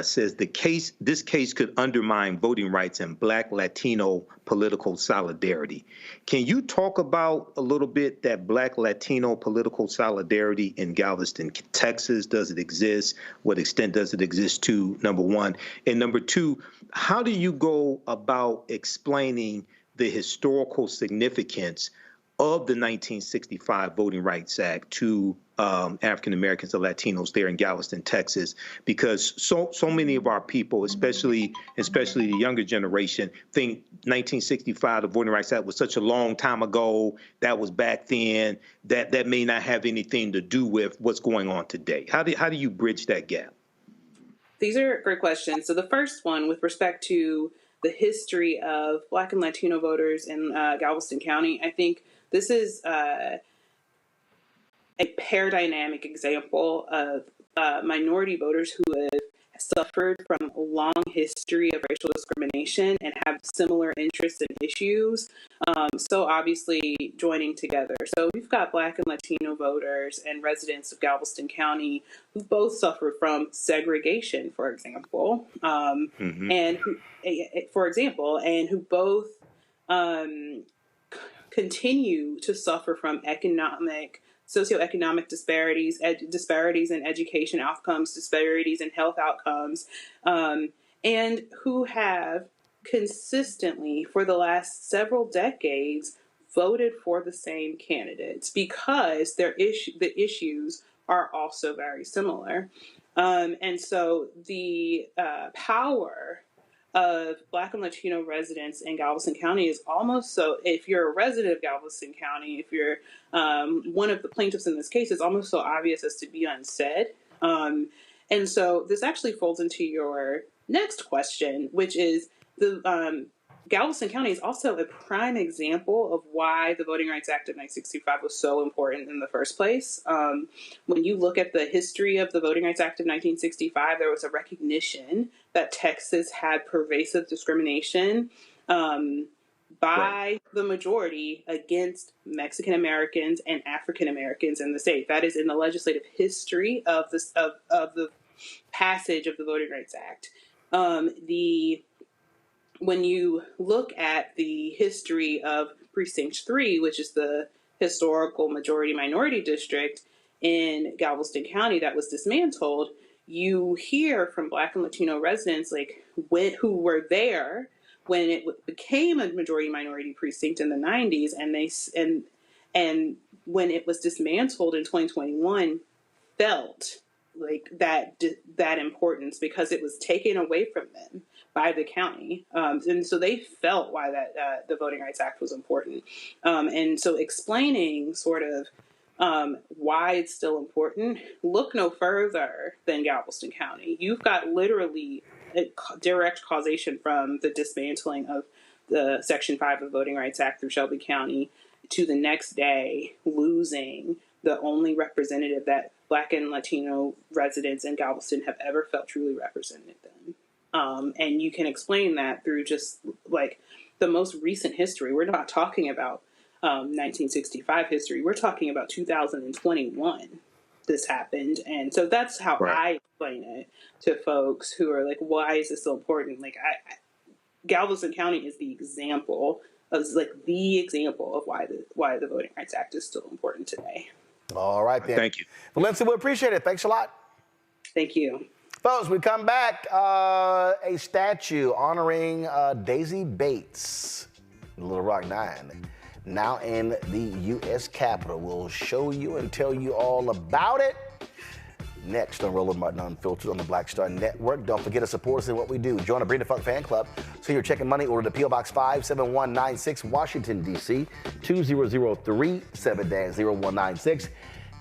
says this case could undermine voting rights and Black Latino political solidarity. Can you talk about a little bit that Black Latino political solidarity in Galveston, Texas? Does it exist? What extent does it exist to, number one? And number two, how do you go about explaining the historical significance of the 1965 Voting Rights Act to African Americans and Latinos there in Galveston, Texas? Because so many of our people, especially the younger generation, think 1965, the Voting Rights Act, was such a long time ago. That was back then. That may not have anything to do with what's going on today. How do you bridge that gap? These are great questions. So the first one, with respect to the history of Black and Latino voters in Galveston County, I think this is a paradigmatic example of minority voters who have suffered from a long history of racial discrimination and have similar interests and issues, so obviously joining together. So we've got Black and Latino voters and residents of Galveston County who both suffered from segregation, for example, and who both continue to suffer from socioeconomic disparities, disparities in education outcomes, disparities in health outcomes, and who have consistently, for the last several decades, voted for the same candidates because the issues are also very similar. And so the power of Black and Latino residents in Galveston County is almost so, if you're a resident of Galveston County, if you're one of the plaintiffs in this case, it's almost so obvious as to be unsaid. And so this actually folds into your next question, which is the Galveston County is also a prime example of why the Voting Rights Act of 1965 was so important in the first place. When you look at the history of the Voting Rights Act of 1965, there was a recognition that Texas had pervasive discrimination by the majority against Mexican Americans and African Americans in the state. That is in the legislative history of the passage of the Voting Rights Act. When you look at the history of Precinct 3, which is the historical majority-minority district in Galveston County that was dismantled, you hear from Black and Latino residents who were there when it became a majority-minority precinct in the 90s, and when it was dismantled in 2021, felt like that importance because it was taken away from them by the county. And so they felt why the Voting Rights Act was important. And so explaining sort of why it's still important, look no further than Galveston County. You've got literally a direct causation from the dismantling of the Section 5 of the Voting Rights Act through Shelby County to the next day losing the only representative that Black and Latino residents in Galveston have ever felt truly represented them. And you can explain that through just like the most recent history. We're not talking about 1965 history. We're talking about 2021. This happened. And so that's how I explain it to folks who are like, why is this so important? Like Galveston County is the example of why the Voting Rights Act is still important today. All right, then. Thank you. Valencia, we appreciate it. Thanks a lot. Thank you. Folks, we come back, a statue honoring Daisy Bates, Little Rock 9, now in the U.S. Capitol. We'll show you and tell you all about it next on Roland Martin Unfiltered on the Black Star Network. Don't forget to support us in what we do. Join the Breeding' Funk Fan Club. So you're checking money, order to P.O. Box 57196, Washington, D.C., 20037 7-0196.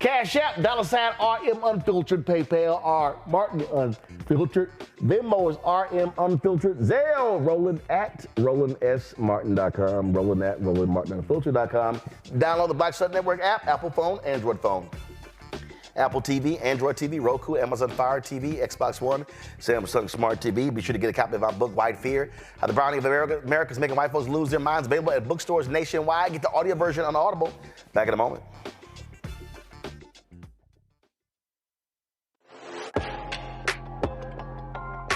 Cash App, $RM Unfiltered, PayPal, R Martin Unfiltered, Venmo is RM Unfiltered, Zelle, Roland at RolandSMartin.com, Roland at RolandMartinUnfiltered.com. Download the Black Star Network app, Apple phone, Android phone. Apple TV, Android TV, Roku, Amazon Fire TV, Xbox One, Samsung Smart TV. Be sure to get a copy of our book, White Fear, How the Browning of America is Making White Folks Lose Their Minds, available at bookstores nationwide. Get the audio version on Audible. Back in a moment.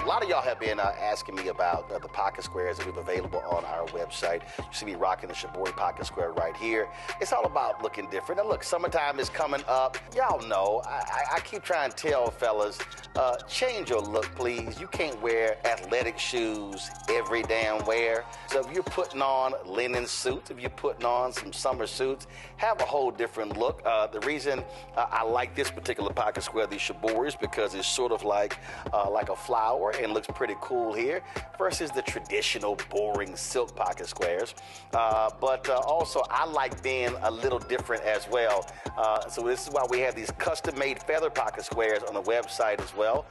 A lot of y'all have been asking me about the pocket squares that we have available on our website. You see me rocking the Shibori pocket square right here. It's all about looking different. Now look, summertime is coming up. Y'all know, I keep trying to tell fellas, change your look, please. You can't wear athletic shoes every damn wear. So if you're putting on linen suits, if you're putting on some summer suits, have a whole different look. The reason I like this particular pocket square, the Shibori, is because it's sort of like a flower and looks pretty cool here versus the traditional boring silk pocket squares. But also I like being a little different as well. So this is why we have these custom-made feather pocket squares on the website as well.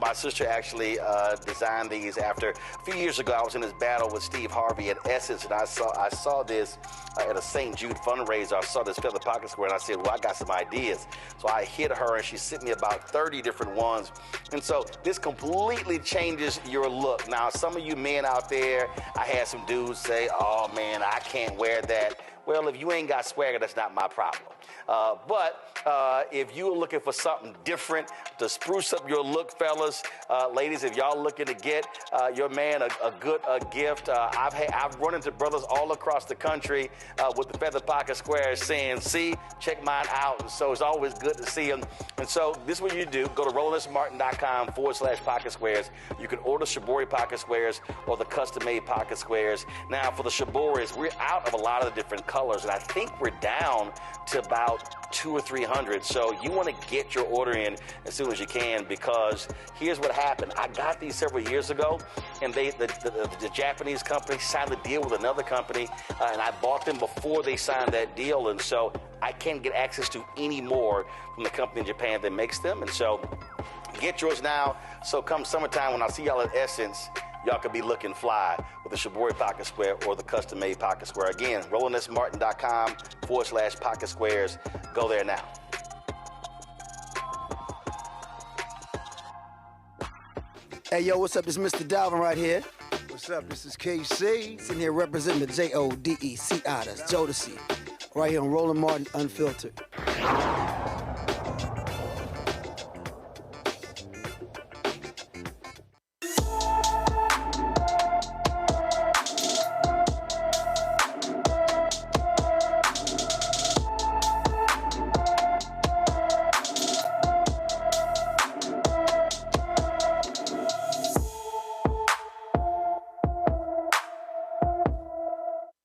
My sister actually designed these after a few years ago. I was in this battle with Steve Harvey at Essence, and I saw this at a St. Jude fundraiser. I saw this feather pocket square, and I said, well, I got some ideas. So I hit her, and she sent me about 30 different ones. And so this completely changes your look. Now, some of you men out there, I had some dudes say, oh, man, I can't wear that. Well, if you ain't got swagger, that's not my problem. But if you're looking for something different to spruce up your look, fellas, ladies, if y'all looking to get your man a good gift, I've run into brothers all across the country with the feather pocket squares saying, see, check mine out. And so it's always good to see them. And so this is what you do. Go to RolandSMartin.com/pocket squares. You can order Shibori pocket squares or the custom-made pocket squares. Now, for the Shiboris, we're out of a lot of the different colors, and I think we're down to about 200 or 300. So you want to get your order in as soon as you can, because here's what happened. I got these several years ago, and the Japanese company signed a deal with another company, and I bought them before they signed that deal, and so I can't get access to any more from the company in Japan that makes them. And so get yours now. So come summertime, when I see y'all at Essence, y'all could be looking fly with the Shibori pocket square or the custom-made pocket square. Again, RolandSMartin.com/pocket squares. Go there now. Hey, yo, what's up? This is Mr. Dalvin right here. What's up? This is KC. Sitting here representing the JODECI, that's Jodeci, right here on Roland Martin Unfiltered.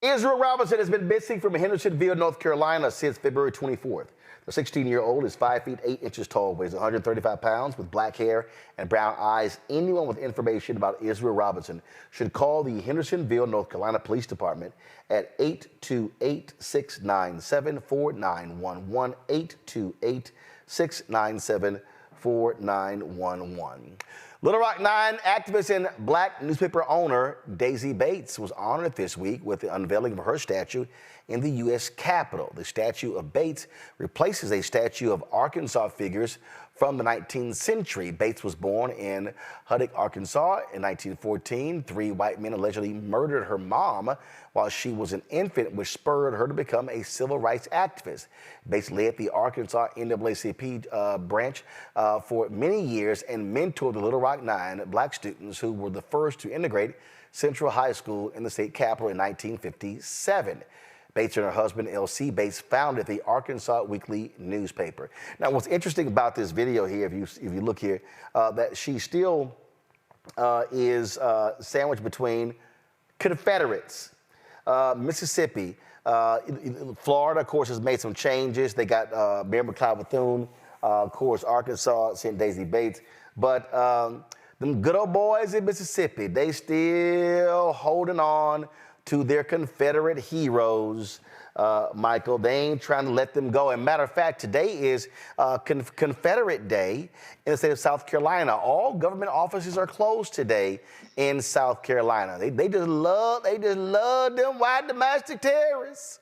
Israel Robinson has been missing from Hendersonville, North Carolina since February 24th. The 16-year-old is 5 feet 8 inches tall, weighs 135 pounds, with black hair and brown eyes. Anyone with information about Israel Robinson should call the Hendersonville, North Carolina Police Department at 828-697-4911, 828-697-4911. Little Rock 9 activist and black newspaper owner Daisy Bates was honored this week with the unveiling of her statue in the U.S. Capitol. The statue of Bates replaces a statue of Arkansas figures from the 19th century. Bates was born in Huddock, Arkansas in 1914. 3 white men allegedly murdered her mom while she was an infant, which spurred her to become a civil rights activist. Bates led the Arkansas NAACP branch for many years and mentored the Little Rock 9 black students who were the first to integrate Central High School in the state capitol in 1957. Bates and her husband, L.C. Bates, founded the Arkansas Weekly newspaper. Now, what's interesting about this video here, if you look here, that she still is sandwiched between Confederates, Mississippi, Florida, of course, has made some changes. They got Mayor McLeod Bethune, of course, Arkansas sent Daisy Bates, but them good old boys in Mississippi, they still holding on to their Confederate heroes, Michael. They ain't trying to let them go. And matter of fact, today is Confederate Day in the state of South Carolina. All government offices are closed today in South Carolina. They just love them white domestic terrorists.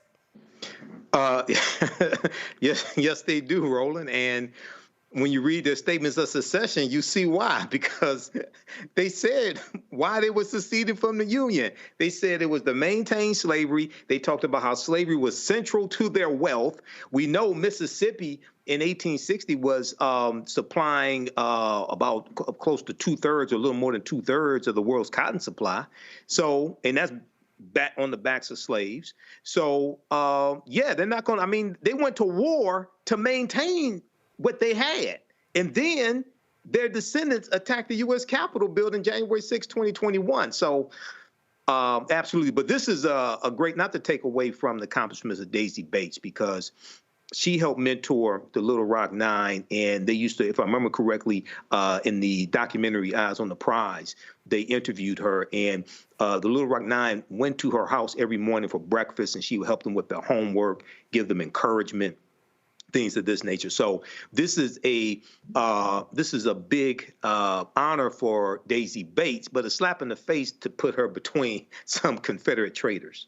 Yes, they do, Roland. And when you read their statements of secession, you see why, because they said why they were seceding from the Union. They said it was to maintain slavery. They talked about how slavery was central to their wealth. We know Mississippi in 1860 was supplying about close to 2/3 or a little more than 2/3 of the world's cotton supply. So, and that's back on the backs of slaves. So, yeah, they're not going to, I mean, they went to war to maintain what they had. And then their descendants attacked the U.S. Capitol building January 6, 2021. So absolutely. But this is a great, not to take away from the accomplishments of Daisy Bates, because she helped mentor the Little Rock Nine. And they used to, if I remember correctly, in the documentary Eyes on the Prize, they interviewed her. And the Little Rock Nine went to her house every morning for breakfast, and she would help them with their homework, give them encouragement, things of this nature. So this is a big honor for Daisy Bates, but a slap in the face to put her between some Confederate traitors.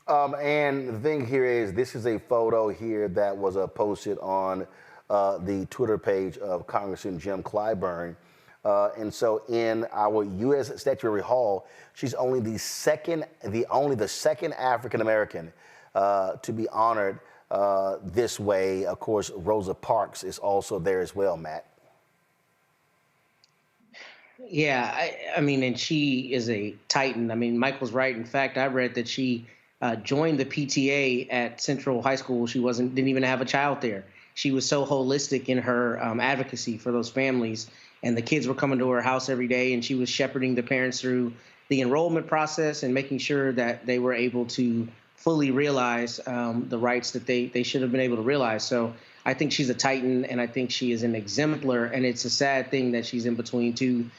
And the thing here is, this is a photo here that was posted on the Twitter page of Congressman Jim Clyburn. And so in our U.S. Statuary Hall, she's only the second African American to be honored this way. Of course, Rosa Parks is also there as well, Matt. Yeah, I mean, and she is a titan. I mean, Michael's right. In fact, I read that she joined the PTA at Central High School. She didn't even have a child there. She was so holistic in her advocacy for those families, and the kids were coming to her house every day, and she was shepherding the parents through the enrollment process and making sure that they were able to fully realize the rights that they should have been able to realize. So I think she's a titan, and I think she is an exemplar, and it's a sad thing that she's in between two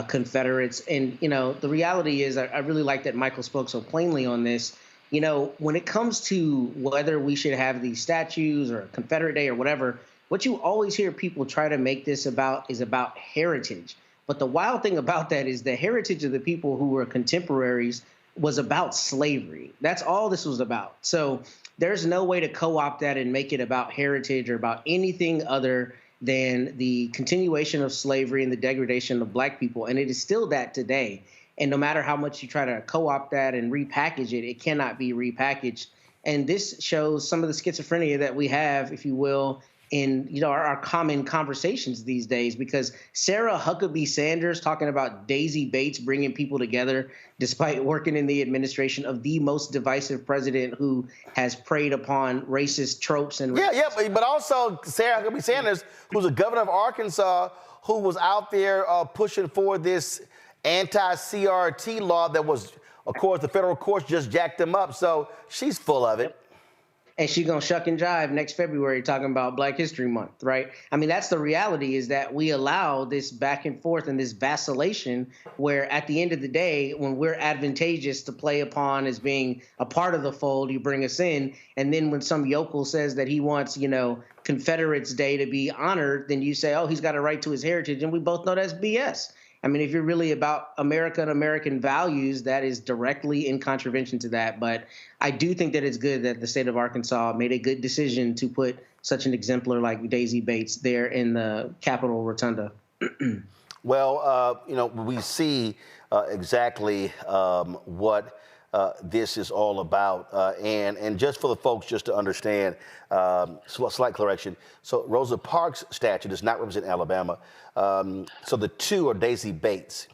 Confederates. And, you know, the reality is, I really like that Michael spoke so plainly on this. You know, when it comes to whether we should have these statues or Confederate Day or whatever, what you always hear people try to make this about is about heritage. But the wild thing about that is the heritage of the people who were contemporaries was about slavery. That's all this was about. So there's no way to co-opt that and make it about heritage or about anything other than the continuation of slavery and the degradation of Black people. And it is still that today. And no matter how much you try to co-opt that and repackage it, it cannot be repackaged. And this shows some of the schizophrenia that we have, if you will, in our common conversations these days, because Sarah Huckabee Sanders talking about Daisy Bates bringing people together despite working in the administration of the most divisive president who has preyed upon racist tropes and but also Sarah Huckabee Sanders, who's a governor of Arkansas, who was out there pushing for this anti-CRT law that was, of course, the federal courts just jacked them up. So she's full of it. And she's going to shuck and jive next February talking about Black History Month, right? I mean, that's the reality, is that we allow this back and forth and this vacillation where at the end of the day, when we're advantageous to play upon as being a part of the fold, you bring us in. And then when some yokel says that he wants, Confederates Day to be honored, then you say, oh, he's got a right to his heritage. And we both know that's BS. I mean, if you're really about America and American values, that is directly in contravention to that. But I do think that it's good that the state of Arkansas made a good decision to put such an exemplar like Daisy Bates there in the Capitol Rotunda. Well, we see exactly what this is all about. And just for the folks, just to understand, slight correction. So Rosa Parks' statue does not represent Alabama. So the two are Daisy Bates.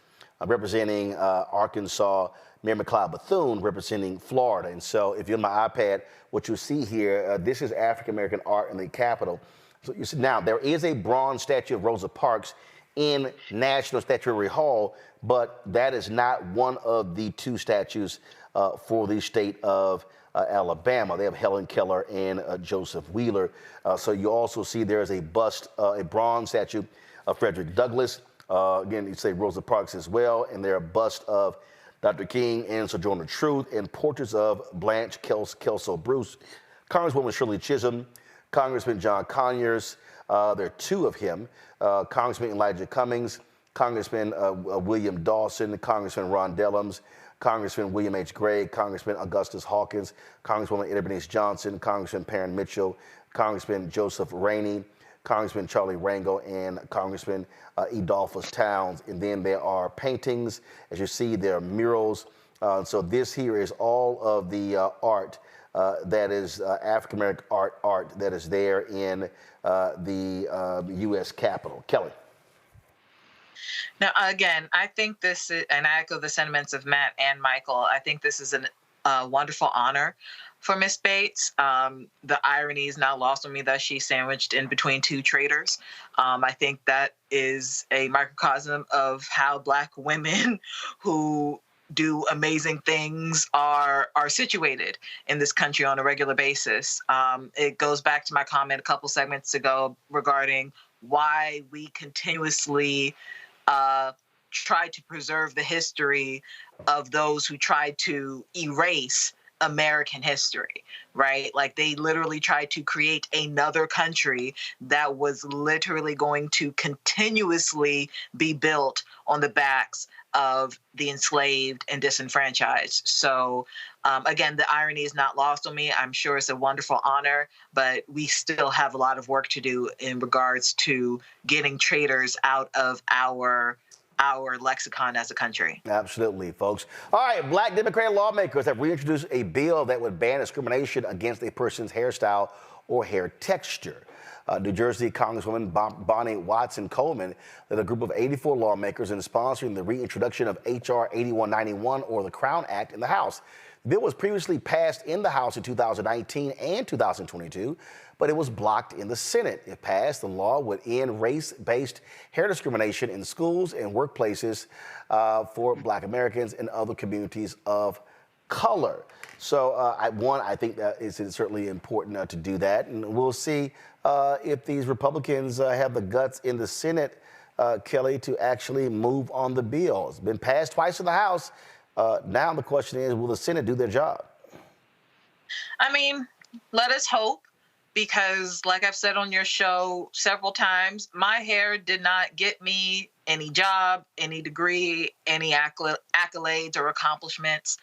representing Arkansas, Mary McLeod Bethune representing Florida. And so if you're on my iPad, what you see here, this is African-American art in the Capitol. So you see, now, there is a bronze statue of Rosa Parks in National Statuary Hall, but that is not one of the two statues for the state of Alabama. They have Helen Keller and Joseph Wheeler. So you also see there is a bust, a bronze statue of Frederick Douglass. Again, you say Rosa Parks as well, and there are busts of Dr. King and Sojourner Truth, and portraits of Blanche Kelso Bruce, Congresswoman Shirley Chisholm, Congressman John Conyers. There are two of him, Congressman Elijah Cummings, Congressman William Dawson, Congressman Ron Dellums, Congressman William H. Gregg, Congressman Augustus Hawkins, Congresswoman Ida Bernice Johnson, Congressman Perrin Mitchell, Congressman Joseph Rainey, Congressman Charlie Rango, and Congressman Edolphus Towns. And then there are paintings. As you see, there are murals. So this here is all of the art that is African-American art that is there in the U.S. Capitol. Kelly. Now, again, I think this is, and I echo the sentiments of Matt and Michael, I think this is a wonderful honor for Miss Bates. The irony is not lost on me that she's sandwiched in between two traitors. I think that is a microcosm of how Black women who do amazing things are situated in this country on a regular basis. It goes back to my comment a couple segments ago regarding why we continuously try to preserve the history of those who tried to erase American history, right? Like they literally tried to create another country that was literally going to continuously be built on the backs of the enslaved and disenfranchised. So again, the irony is not lost on me. I'm sure it's a wonderful honor, but we still have a lot of work to do in regards to getting traitors out of our lexicon as a country. Absolutely, folks. All right, Black Democratic lawmakers have reintroduced a bill that would ban discrimination against a person's hairstyle or hair texture. New Jersey Congresswoman Bonnie Watson Coleman led a group of 84 lawmakers in sponsoring the reintroduction of H.R. 8191, or the Crown Act, in the House. The bill was previously passed in the House in 2019 and 2022, but it was blocked in the Senate. If passed, the law would end race-based hair discrimination in schools and workplaces for Black Americans and other communities of color. So, I think that it's certainly important to do that, and we'll see if these Republicans have the guts in the Senate, Kelly, to actually move on the bill. It's been passed twice in the House. Now the question is, will the Senate do their job? I mean, let us hope, because like I've said on your show several times, my hair did not get me any job, any degree, any accolades or accomplishments.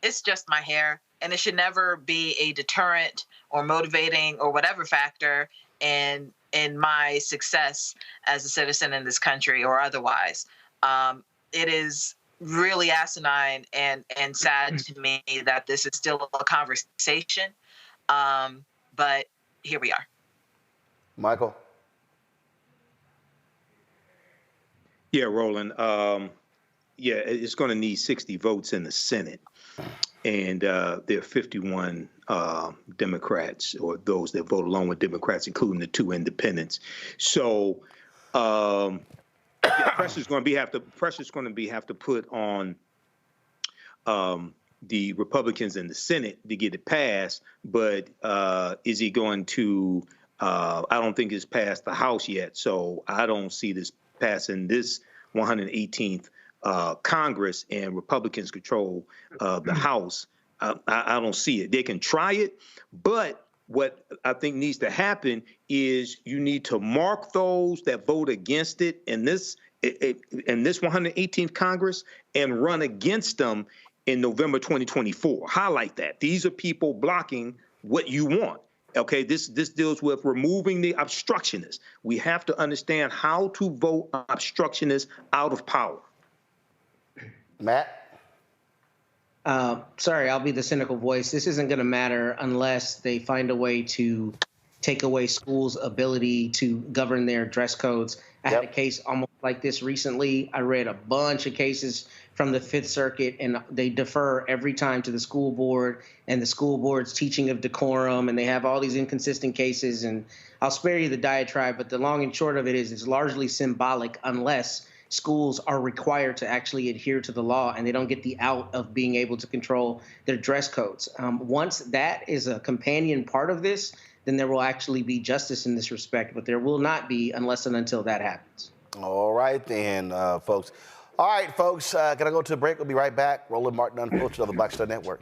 It's just my hair, and it should never be a deterrent or motivating or whatever factor in my success as a citizen in this country or otherwise. It is really asinine and sad to me that this is still a conversation. But here we are. Michael? Yeah, Roland. Yeah, it's going to need 60 votes in the Senate. And there are 51 Democrats, or those that vote along with Democrats, including the 2 independents. So pressure's going to have to put on the Republicans in the Senate to get it passed. But is he going to? I don't think it's passed the House yet. So I don't see this passing this 118th Congress, and Republicans control the House. I don't see it. They can try it, but what I think needs to happen is you need to mark those that vote against it in this 118th Congress and run against them in November 2024. Highlight that. These are people blocking what you want. Okay, this deals with removing the obstructionists. We have to understand how to vote obstructionists out of power. Matt? Sorry, I'll be the cynical voice. This isn't going to matter unless they find a way to take away schools' ability to govern their dress codes. I had a case almost like this recently. I read a bunch of cases from the Fifth Circuit, and they defer every time to the school board and the school board's teaching of decorum, and they have all these inconsistent cases. And I'll spare you the diatribe, but the long and short of it is it's largely symbolic unless schools are required to actually adhere to the law and they don't get the out of being able to control their dress codes. Once that is a companion part of this, then there will actually be justice in this respect, but there will not be unless and until that happens. All right then, folks. All right, folks, gotta go to a break. We'll be right back. Roland Martin Unfiltered of the Black Star Network.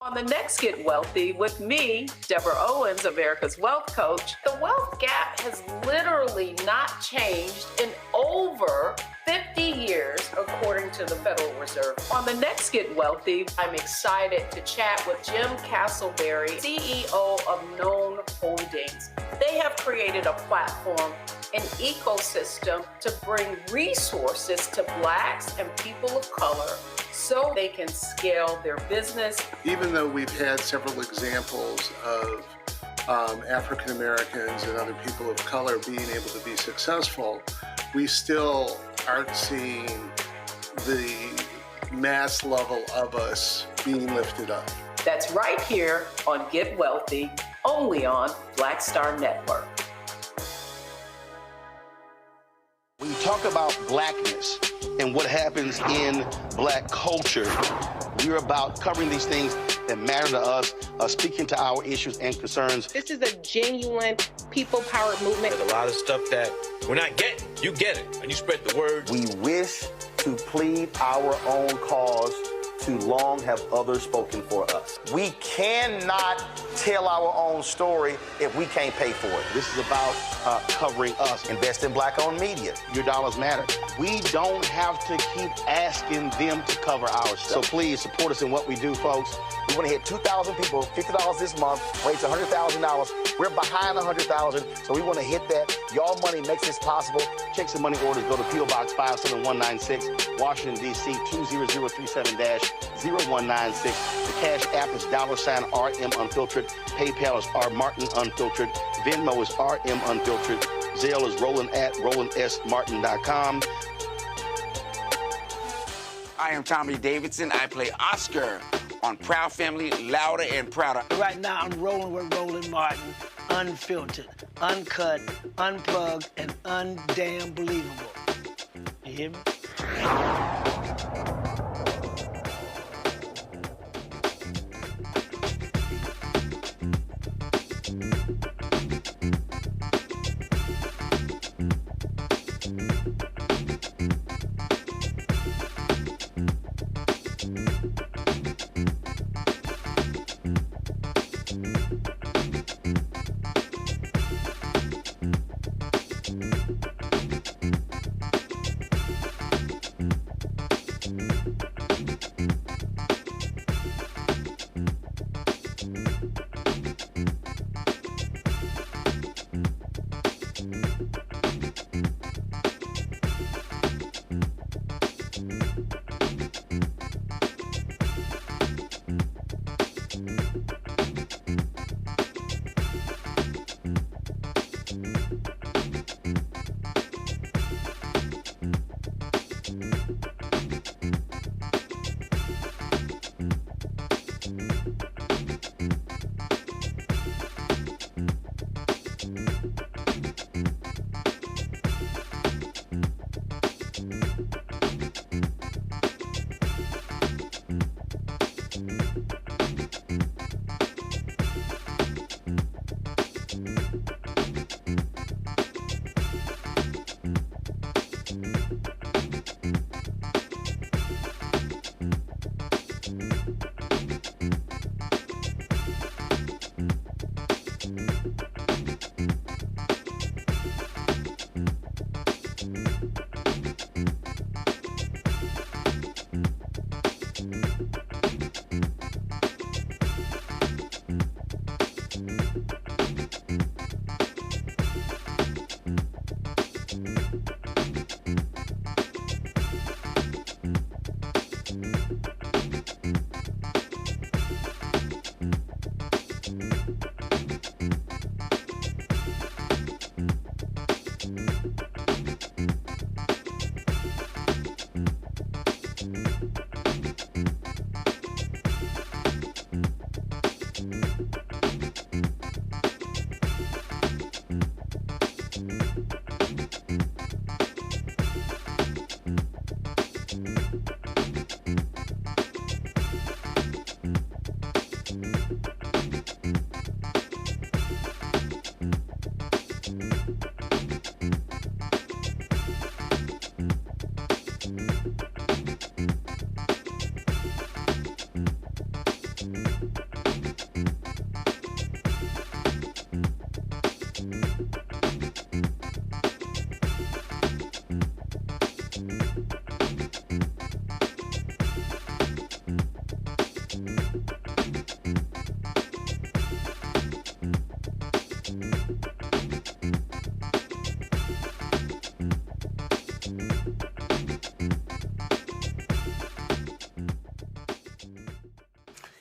On the next Get Wealthy with me, Deborah Owens, America's Wealth Coach, the wealth gap has literally not changed in over 50 years, according to the Federal Reserve. On the next Get Wealthy, I'm excited to chat with Jim Castleberry, CEO of Known Holdings. They have created a platform, an ecosystem to bring resources to Blacks and people of color so they can scale their business. Even though we've had several examples of African Americans and other people of color being able to be successful, we still aren't seeing the mass level of us being lifted up. That's right here on Get Wealthy, only on Black Star Network. When you talk about blackness and what happens in Black culture, we're about covering these things that matter to us, speaking to our issues and concerns. This is a genuine people-powered movement. There's a lot of stuff that we're not getting. You get it, and you spread the word. We wish to plead our own cause. Too long have others spoken for us. We cannot tell our own story if we can't pay for it. This is about covering us. Invest in Black-owned media. Your dollars matter. We don't have to keep asking them to cover our stuff. So please support us in what we do, folks. We want to hit 2,000 people, $50 this month, raise $100,000. We're behind 100,000, so we want to hit that. Y'all money makes this possible. Check some money orders. Go to P.O. Box 57196, Washington, D.C. 20037-0196. The Cash App is $RM Unfiltered. PayPal is R Martin Unfiltered. Venmo is RM Unfiltered. Zelle is Roland at RolandSMartin.com. I am Tommy Davidson. I play Oscar on Proud Family, Louder and Prouder. Right now, I'm rolling with Roland Martin, unfiltered, uncut, unplugged, and undamn believable. You hear me?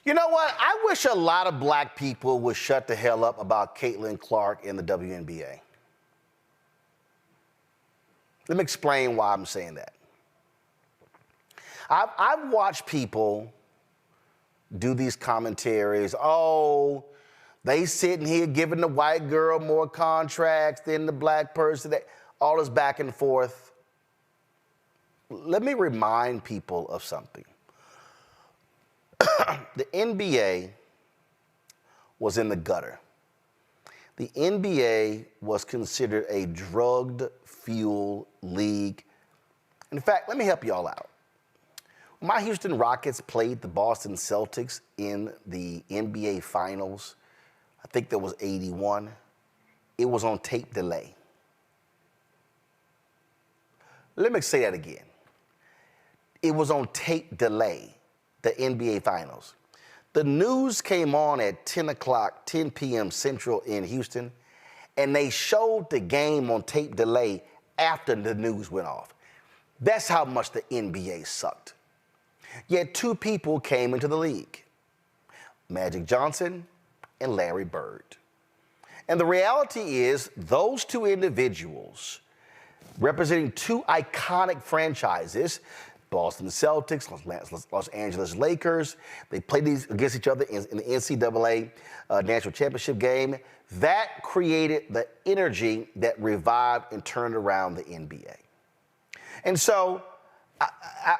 You know what? I wish a lot of black people would shut the hell up about Caitlin Clark in the WNBA. Let me explain why I'm saying that. I've watched people do these commentaries. Oh, they sitting here giving the white girl more contracts than the black person. All this back and forth. Let me remind people of something. The NBA was in the gutter. The NBA was considered a drug-fueled league. In fact, let me help you all out. When my Houston Rockets played the Boston Celtics in the NBA Finals, I think that was 81, it was on tape delay. Let me say that again. It was on tape delay, the NBA Finals. The news came on at 10 p.m. Central in Houston, and they showed the game on tape delay after the news went off. That's how much the NBA sucked. Yet two people came into the league, Magic Johnson and Larry Bird. And the reality is those two individuals representing two iconic franchises, Boston Celtics, Los Angeles Lakers, they played these against each other in the NCAA National Championship game. That created the energy that revived and turned around the NBA. And so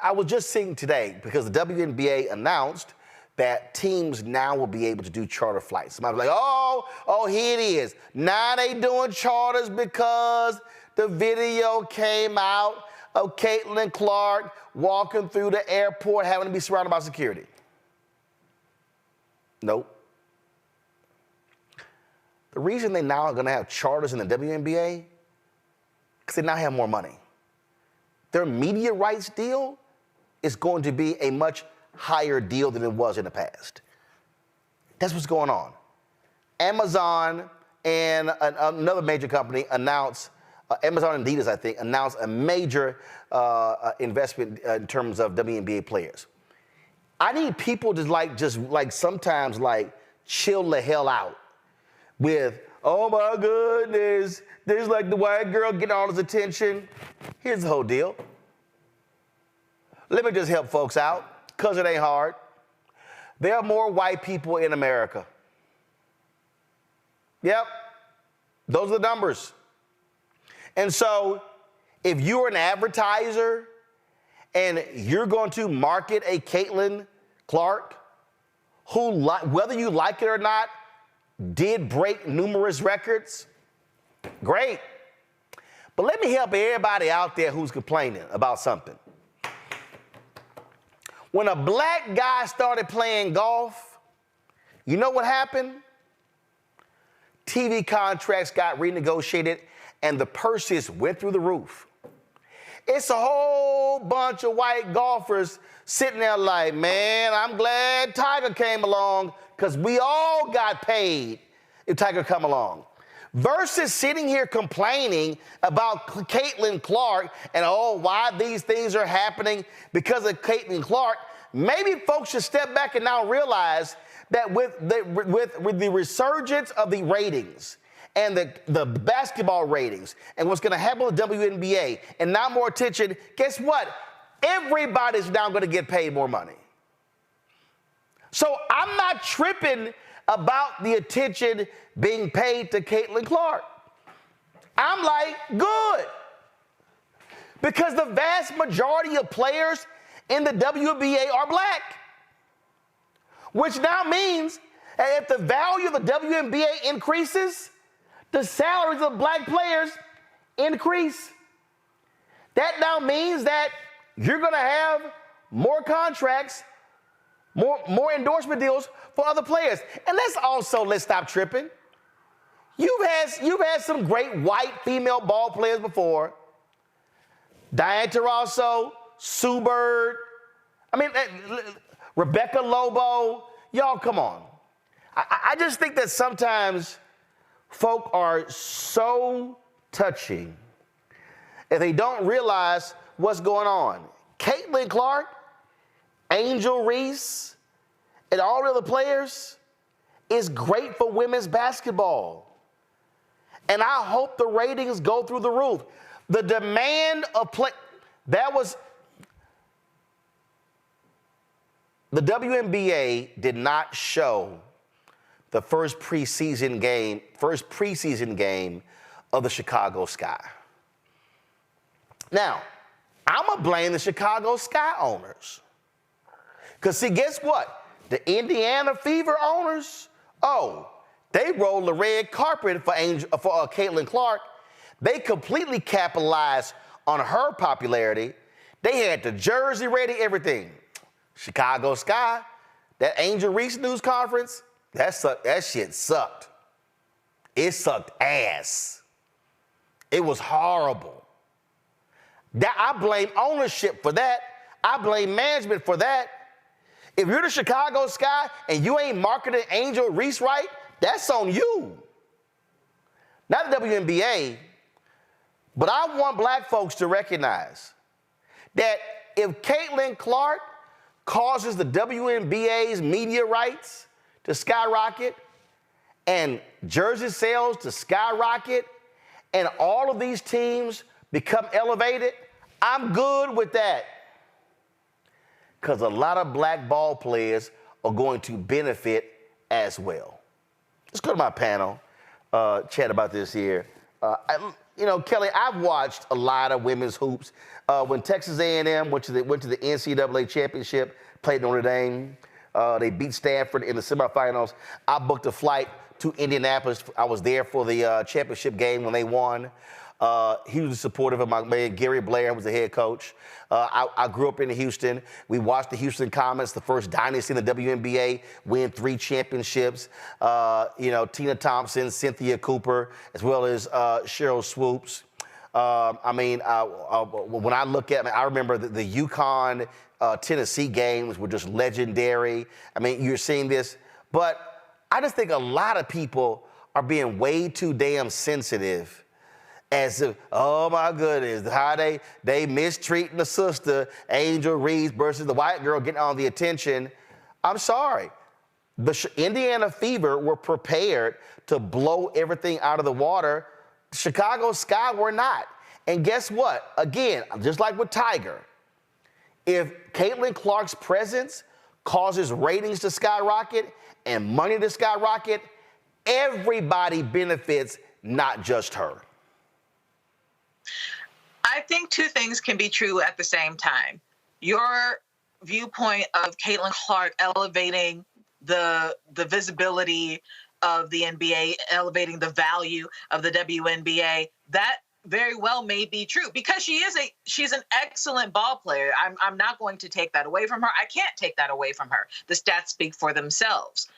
I was just seeing today, because the WNBA announced that teams now will be able to do charter flights. Somebody was like, oh, here it is. Now they doing charters because the video came out of Caitlin Clark walking through the airport having to be surrounded by security. Nope. The reason they now are going to have charters in the WNBA, because they now have more money. Their media rights deal is going to be a much higher deal than it was in the past. That's what's going on. Amazon and another major company announced, Amazon and Adidas, I think, announced a major investment in terms of WNBA players. I need people to sometimes chill the hell out with, oh my goodness, there's the white girl getting all this attention. Here's the whole deal. Let me just help folks out, because it ain't hard. There are more white people in America. Yep, those are the numbers. And so if you're an advertiser and you're going to market a Caitlin Clark, who, whether you like it or not, did break numerous records, great. But let me help everybody out there who's complaining about something. When a black guy started playing golf, you know what happened? TV contracts got renegotiated and the purses went through the roof. It's a whole bunch of white golfers sitting there like, man, I'm glad Tiger came along, because we all got paid if Tiger come along. Versus sitting here complaining about Caitlin Clark and, why these things are happening because of Caitlin Clark. Maybe folks should step back and now realize that with the resurgence of the ratings and the basketball ratings and what's going to happen with the WNBA and now more attention, guess what? Everybody's now going to get paid more money. So I'm not tripping about the attention being paid to Caitlin Clark. I'm like, good. Because the vast majority of players in the WNBA are black. Which now means that if the value of the WNBA increases, the salaries of black players increase. That now means that you're going to have more contracts, more endorsement deals for other players. And let's stop tripping. You've had some great white female ball players before. Diana Taurasi, Sue Bird, Rebecca Lobo. Y'all, come on. I just think that sometimes folk are so touchy and they don't realize what's going on. Caitlin Clark, Angel Reese, and all the other players is great for women's basketball. And I hope the ratings go through the roof. The demand of play, that was, the WNBA did not show the first preseason game of the Chicago Sky. Now, I'm gonna blame the Chicago Sky owners. Because see, guess what? The Indiana Fever owners, they rolled the red carpet for Caitlin Clark. They completely capitalized on her popularity. They had the jersey ready, everything. Chicago Sky, that Angel Reese news conference, that shit sucked. It sucked ass. It was horrible. I blame ownership for that. I blame management for that. If you're the Chicago Sky and you ain't marketing Angel Reese right, that's on you. Not the WNBA, but I want black folks to recognize that if Caitlin Clark causes the WNBA's media rights to skyrocket and jersey sales to skyrocket and all of these teams become elevated, I'm good with that. Because a lot of black ball players are going to benefit as well. Let's go to my panel, chat about this here. Kelly, I've watched a lot of women's hoops. When Texas A&M went to the NCAA championship, played Notre Dame, they beat Stanford in the semifinals. I booked a flight to Indianapolis. I was there for the championship game when they won. Hugely supportive of my man, Gary Blair was the head coach. I grew up in Houston. We watched the Houston Comets, the first dynasty in the WNBA, win 3 championships. Tina Thompson, Cynthia Cooper, as well as Cheryl Swoops. When I look at it, I remember the UConn Tennessee games were just legendary. You're seeing this. But I just think a lot of people are being way too damn sensitive as if, oh my goodness, how they mistreating the sister, Angel Reese versus the white girl getting all the attention. I'm sorry. The Indiana Fever were prepared to blow everything out of the water. Chicago Sky were not. And guess what? Again, just like with Tiger, if Caitlin Clark's presence causes ratings to skyrocket and money to skyrocket, everybody benefits, not just her. I think 2 things can be true at the same time. Your viewpoint of Caitlin Clark elevating the visibility of the NBA, elevating the value of the WNBA, that very well may be true because she's an excellent ball player. I'm not going to take that away from her. I can't take that away from her. The stats speak for themselves.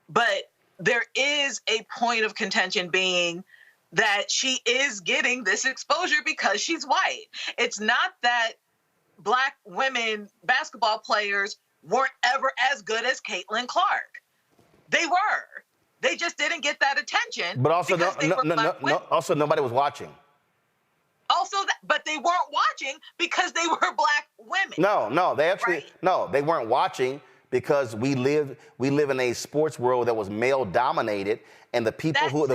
But there is a point of contention being that she is getting this exposure because she's white. It's not that Black women basketball players weren't ever as good as Caitlin Clark. They were. They just didn't get that attention. But also, also nobody was watching. But they weren't watching because they were Black women. No, they weren't watching because we live in a sports world that was male dominated, and the people who are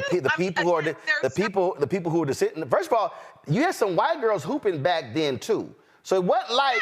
dissenting. First of all, you had some white girls hooping back then too. So it wasn't like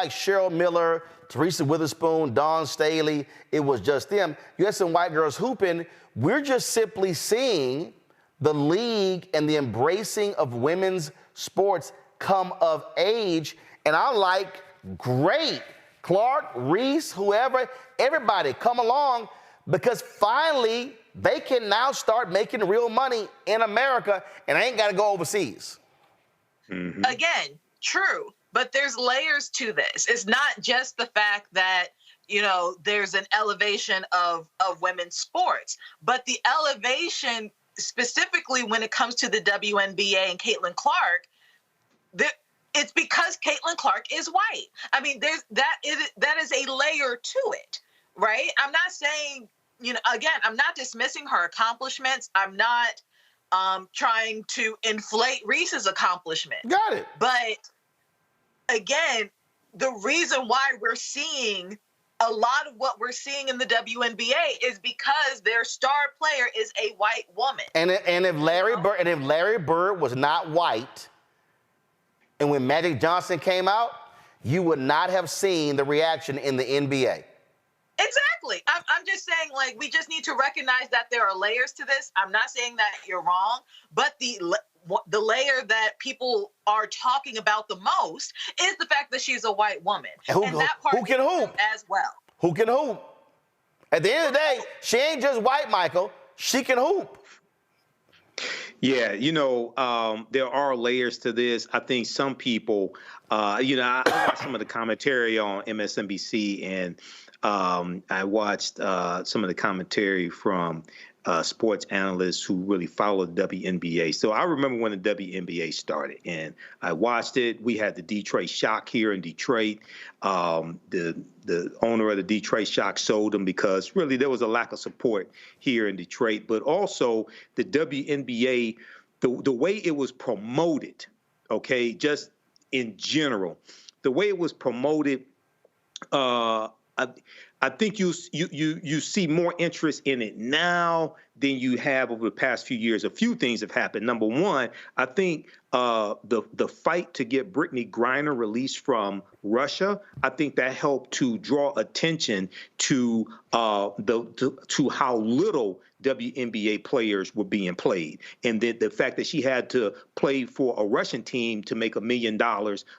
Cheryl Miller, Teresa Witherspoon, Dawn Staley. It was just them. You had some white girls hooping. We're just simply seeing the league and the embracing of women's sports come of age. And I'm like, great. Clark, Reese, whoever, everybody come along, because finally they can now start making real money in America and I ain't got to go overseas. Mm-hmm. Again, true. But there's layers to this. It's not just the fact that, there's an elevation of women's sports, but the elevation specifically when it comes to the WNBA and Caitlin Clark, it's because Caitlin Clark is white. I mean, that is a layer to it, right? I'm not saying, again, I'm not dismissing her accomplishments. I'm not trying to inflate Reese's accomplishment. Got it. But again, the reason why we're seeing a lot of what we're seeing in the WNBA is because their star player is a white woman. And if Larry Bird was not white, and when Magic Johnson came out, you would not have seen the reaction in the NBA. Exactly. I'm just saying, like, we just need to recognize that there are layers to this. I'm not saying that you're wrong, but the layer that people are talking about the most is the fact that she's a white woman. And that part who can hoop as well. Who can hoop? At the end of the day, she ain't just white, Michael. She can hoop. Yeah, there are layers to this. I think some people, I watched some of the commentary on MSNBC, and I watched some of the commentary from sports analysts who really follow the WNBA. So I remember when the WNBA started, and I watched it. We had the Detroit Shock here in Detroit. The owner of the Detroit Shock sold them because really there was a lack of support here in Detroit. But also the WNBA, the way it was promoted, okay, just in general, the way it was promoted, I think you see more interest in it now than you have over the past few years. A few things have happened. Number one, I think the fight to get Brittany Griner released from Russia, I think that helped to draw attention to to how little WNBA players were being played, and the fact that she had to play for a Russian team to make $1 million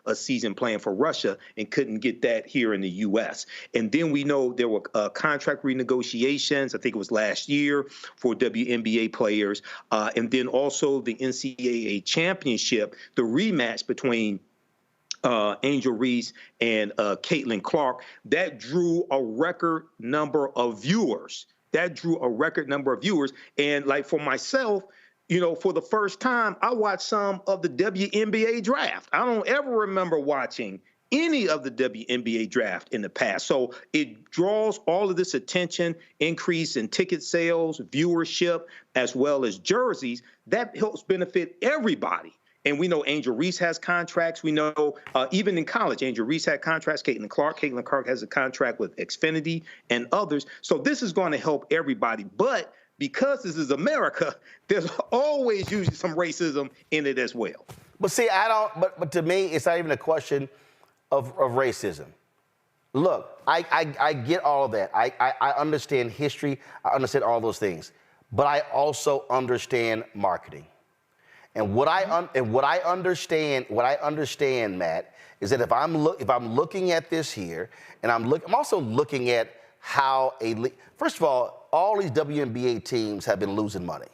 a season playing for Russia and couldn't get that here in the U.S. And then we know there were contract renegotiations, I think it was last year, for WNBA players, and then also the NCAA championship, the rematch between Angel Reese and Caitlin Clark, that drew a record number of viewers. And like for myself, for the first time, I watched some of the WNBA draft. I don't ever remember watching any of the WNBA draft in the past. So it draws all of this attention, increase in ticket sales, viewership, as well as jerseys. That helps benefit everybody. And we know Angel Reese has contracts. We know even in college, Angel Reese had contracts. Caitlin Clark has a contract with Xfinity and others. So this is going to help everybody. But because this is America, there's always usually some racism in it as well. But see, but to me, it's not even a question of racism. Look, I get all of that. I understand history. I understand all those things. But I also understand marketing. And what I understand, Matt, is that if I'm looking at this here, and I'm also looking at how first of all these WNBA teams have been losing money,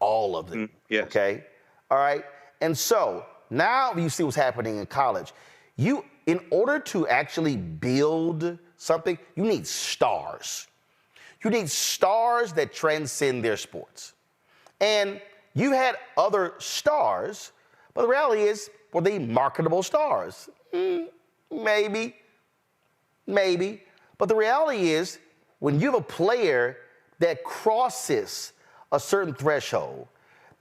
all of them. Yes. Okay, all right. And so now you see what's happening in college. In order to actually build something, you need stars. You need stars that transcend their sports, and you had other stars, but the reality is, were they marketable stars? Maybe. But the reality is, when you have a player that crosses a certain threshold,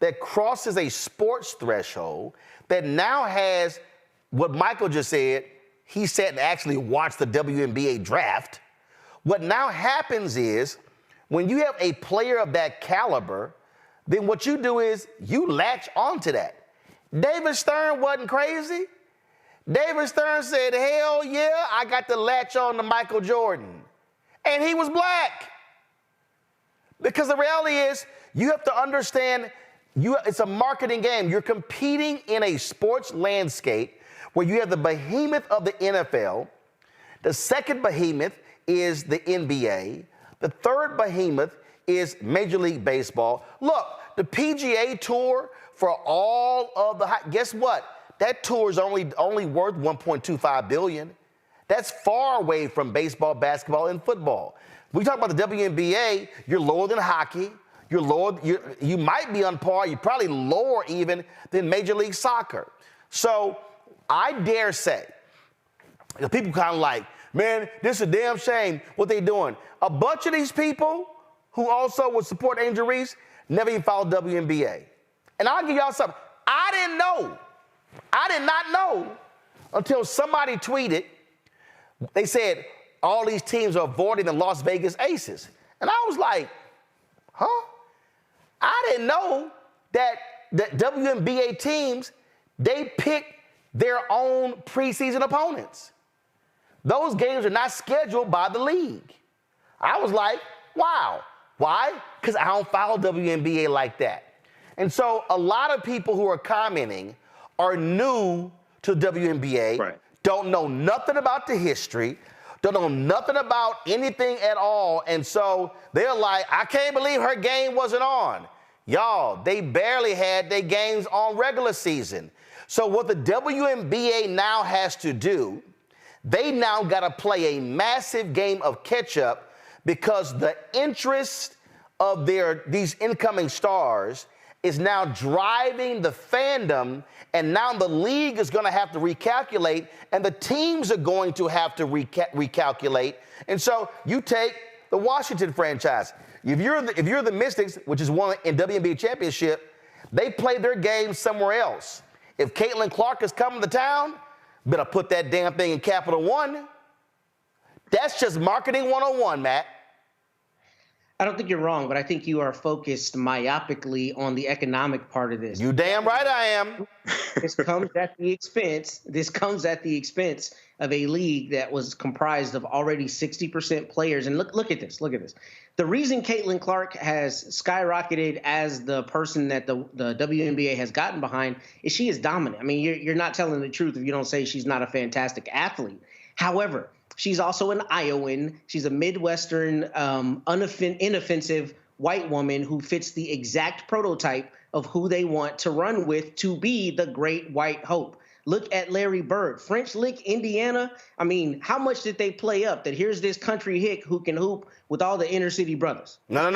that crosses a sports threshold, that now has what Michael just said, he sat and actually watched the WNBA draft. What now happens is, when you have a player of that caliber, then what you do is you latch onto that. David Stern wasn't crazy. David Stern said, hell yeah, I got to latch on to Michael Jordan. And he was black. Because the reality is, you have to understand, it's a marketing game. You're competing in a sports landscape where you have the behemoth of the NFL. The second behemoth is the NBA. The third behemoth is Major League Baseball. Look, the PGA Tour, for all of guess what? That tour is only worth $1.25 billion. That's far away from baseball, basketball, and football. We talk about the WNBA, you're lower than hockey. You're lower, you might be on par, you're probably lower even than Major League Soccer. So I dare say, people kind of like, man, this is a damn shame what they doing. A bunch of these people who also would support Angel Reese never even followed WNBA. And I'll give y'all something. I did not know until somebody tweeted they said all these teams are avoiding the Las Vegas Aces. And I was like, huh? I didn't know that the WNBA teams, they pick their own preseason opponents. Those games are not scheduled by the league. I was like, wow. Why? Because I don't follow WNBA like that. And so a lot of people who are commenting are new to WNBA, right. Don't know nothing about the history, don't know nothing about anything at all. And so they're like, I can't believe her game wasn't on. Y'all, they barely had their games on regular season. So what the WNBA now has to do, they now got to play a massive game of catch-up because the interest of these incoming stars is now driving the fandom, and now the league is going to have to recalculate, and the teams are going to have to recalculate. And so you take the Washington franchise. If you're the Mystics, which is one in WNBA championship, they play their games somewhere else. If Caitlin Clark is coming to town, better put that damn thing in Capital One. That's just marketing 101, Matt. I don't think you're wrong, but I think you are focused myopically on the economic part of this. You damn right I am. This comes at the expense of a league that was comprised of already 60% players. And look at this. The reason Caitlin Clark has skyrocketed as the person that the WNBA has gotten behind is she is dominant. I mean, you're not telling the truth if you don't say she's not a fantastic athlete. However, she's also an Iowan. She's a Midwestern, inoffensive white woman who fits the exact prototype of who they want to run with to be the great white hope. Look at Larry Bird, French Lick, Indiana. I mean, how much did they play up that here's this country hick who can hoop with all the inner city brothers? No. Hold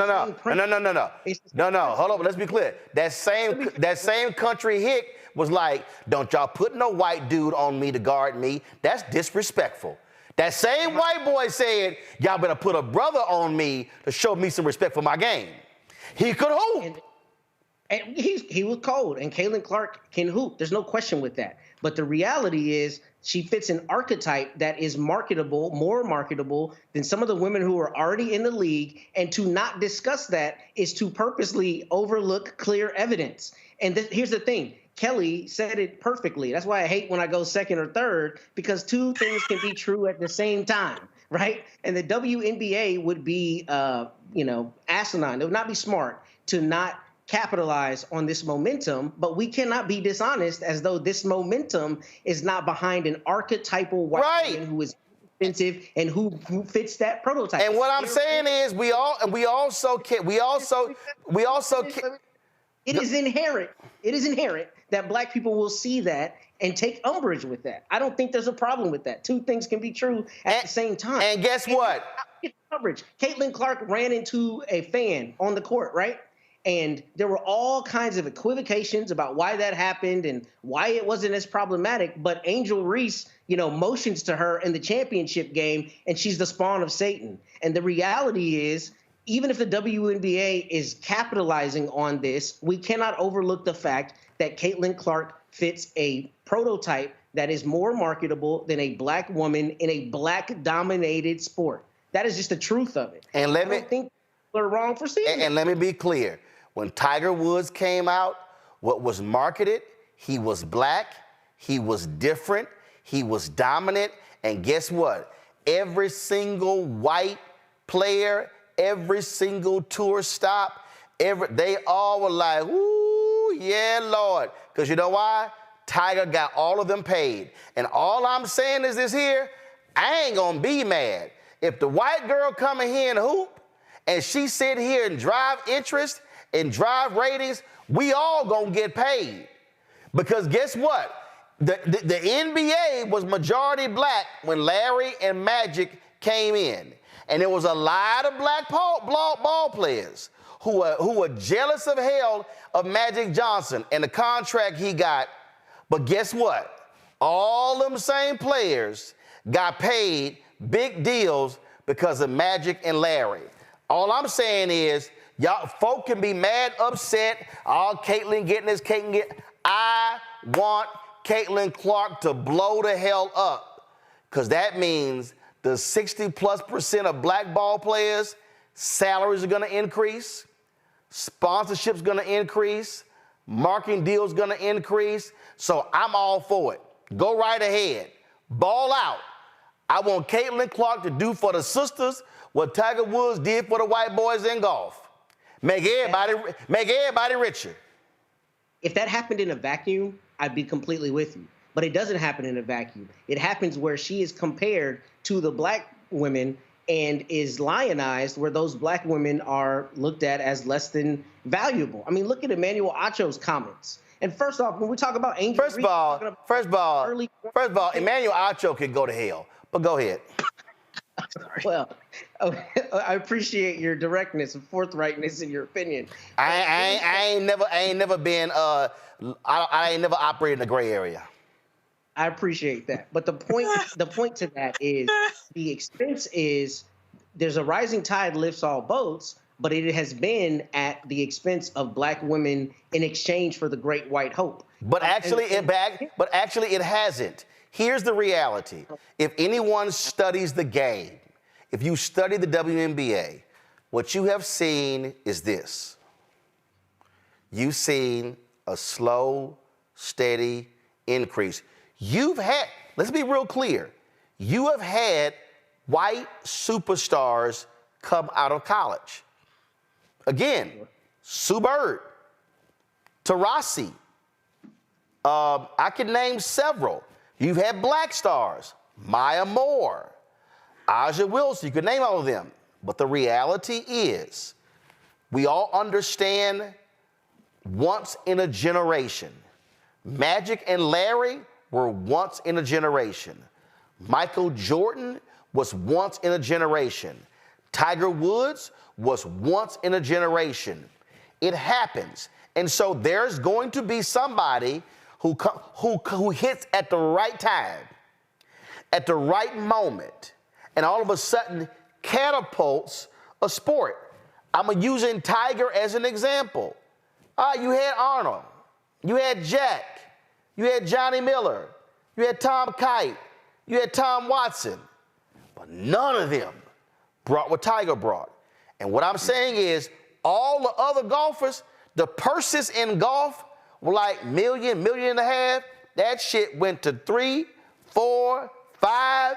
on, let's be clear. That same country hick was like, don't y'all put no white dude on me to guard me. That's disrespectful. That same white boy said, y'all better put a brother on me to show me some respect for my game. He could hoop. And he was cold, and Caitlin Clark can hoop. There's no question with that. But the reality is she fits an archetype that is marketable, more marketable than some of the women who are already in the league. And to not discuss that is to purposely overlook clear evidence. And here's the thing. Kelly said it perfectly. That's why I hate when I go second or third, because two things can be true at the same time, right? And the WNBA would be, asinine. It would not be smart to not capitalize on this momentum, but we cannot be dishonest as though this momentum is not behind an archetypal white man who is offensive and who fits that prototype. And what I'm saying is we also It is inherent that black people will see that and take umbrage with that. I don't think there's a problem with that. Two things can be true at the same time. And guess what? Coverage. Caitlin Clark ran into a fan on the court, right? And there were all kinds of equivocations about why that happened and why it wasn't as problematic. But Angel Reese, motions to her in the championship game, and she's the spawn of Satan. And the reality is, even if the WNBA is capitalizing on this, we cannot overlook the fact that Caitlin Clark fits a prototype that is more marketable than a black woman in a black-dominated sport. That is just the truth of it. And I don't think people are wrong for seeing it. And let me be clear. When Tiger Woods came out, what was marketed, he was black, he was different, he was dominant, and guess what? Every single white player, every single tour stop, they all were like, ooh, yeah, Lord. Because you know why? Tiger got all of them paid. And all I'm saying is this here, I ain't gonna be mad. If the white girl come in here and hoop, and she sit here and drive interest and drive ratings, we all gonna get paid. Because guess what? The NBA was majority black when Larry and Magic came in. And there was a lot of black ball players who were jealous of hell of Magic Johnson and the contract he got. But guess what? All them same players got paid big deals because of Magic and Larry. All I'm saying is, y'all folk can be mad, upset, Caitlin getting this, I want Caitlin Clark to blow the hell up. because that means the 60+% of black ball players, salaries are going to increase, sponsorship's going to increase, marketing deals going to increase. So I'm all for it. Go right ahead. Ball out. I want Caitlin Clark to do for the sisters what Tiger Woods did for the white boys in golf. Make everybody richer. If that happened in a vacuum, I'd be completely with you. But it doesn't happen in a vacuum. It happens where she is compared to the black women and is lionized, where those black women are looked at as less than valuable. I mean, look at Emmanuel Acho's comments. And first off, when we talk about Angel First of all, Emmanuel Acho could go to hell. But go ahead. Well, I appreciate your directness and forthrightness in your opinion. I ain't never been. I ain't never operated in the gray area. I appreciate that, but the point to that is the expense is there's a rising tide lifts all boats, but it has been at the expense of black women in exchange for the great white hope. But actually, it hasn't. Here's the reality. If anyone studies the game, if you study the WNBA, what you have seen is this. You've seen a slow, steady increase. Let's be real clear, you have had white superstars come out of college. Again, Sue Bird, Taurasi, I can name several. You've had black stars, Maya Moore, Aja Wilson, you could name all of them. But the reality is, we all understand once in a generation. Magic and Larry were once in a generation. Michael Jordan was once in a generation. Tiger Woods was once in a generation. It happens. And so there's going to be somebody who hits at the right time, at the right moment, and all of a sudden catapults a sport. I'm using Tiger as an example. You had Arnold, you had Jack, you had Johnny Miller, you had Tom Kite, you had Tom Watson, but none of them brought what Tiger brought. And what I'm saying is all the other golfers, the purses in golf were like $1 million, $1.5 million. That shit went to 3, 4, 5,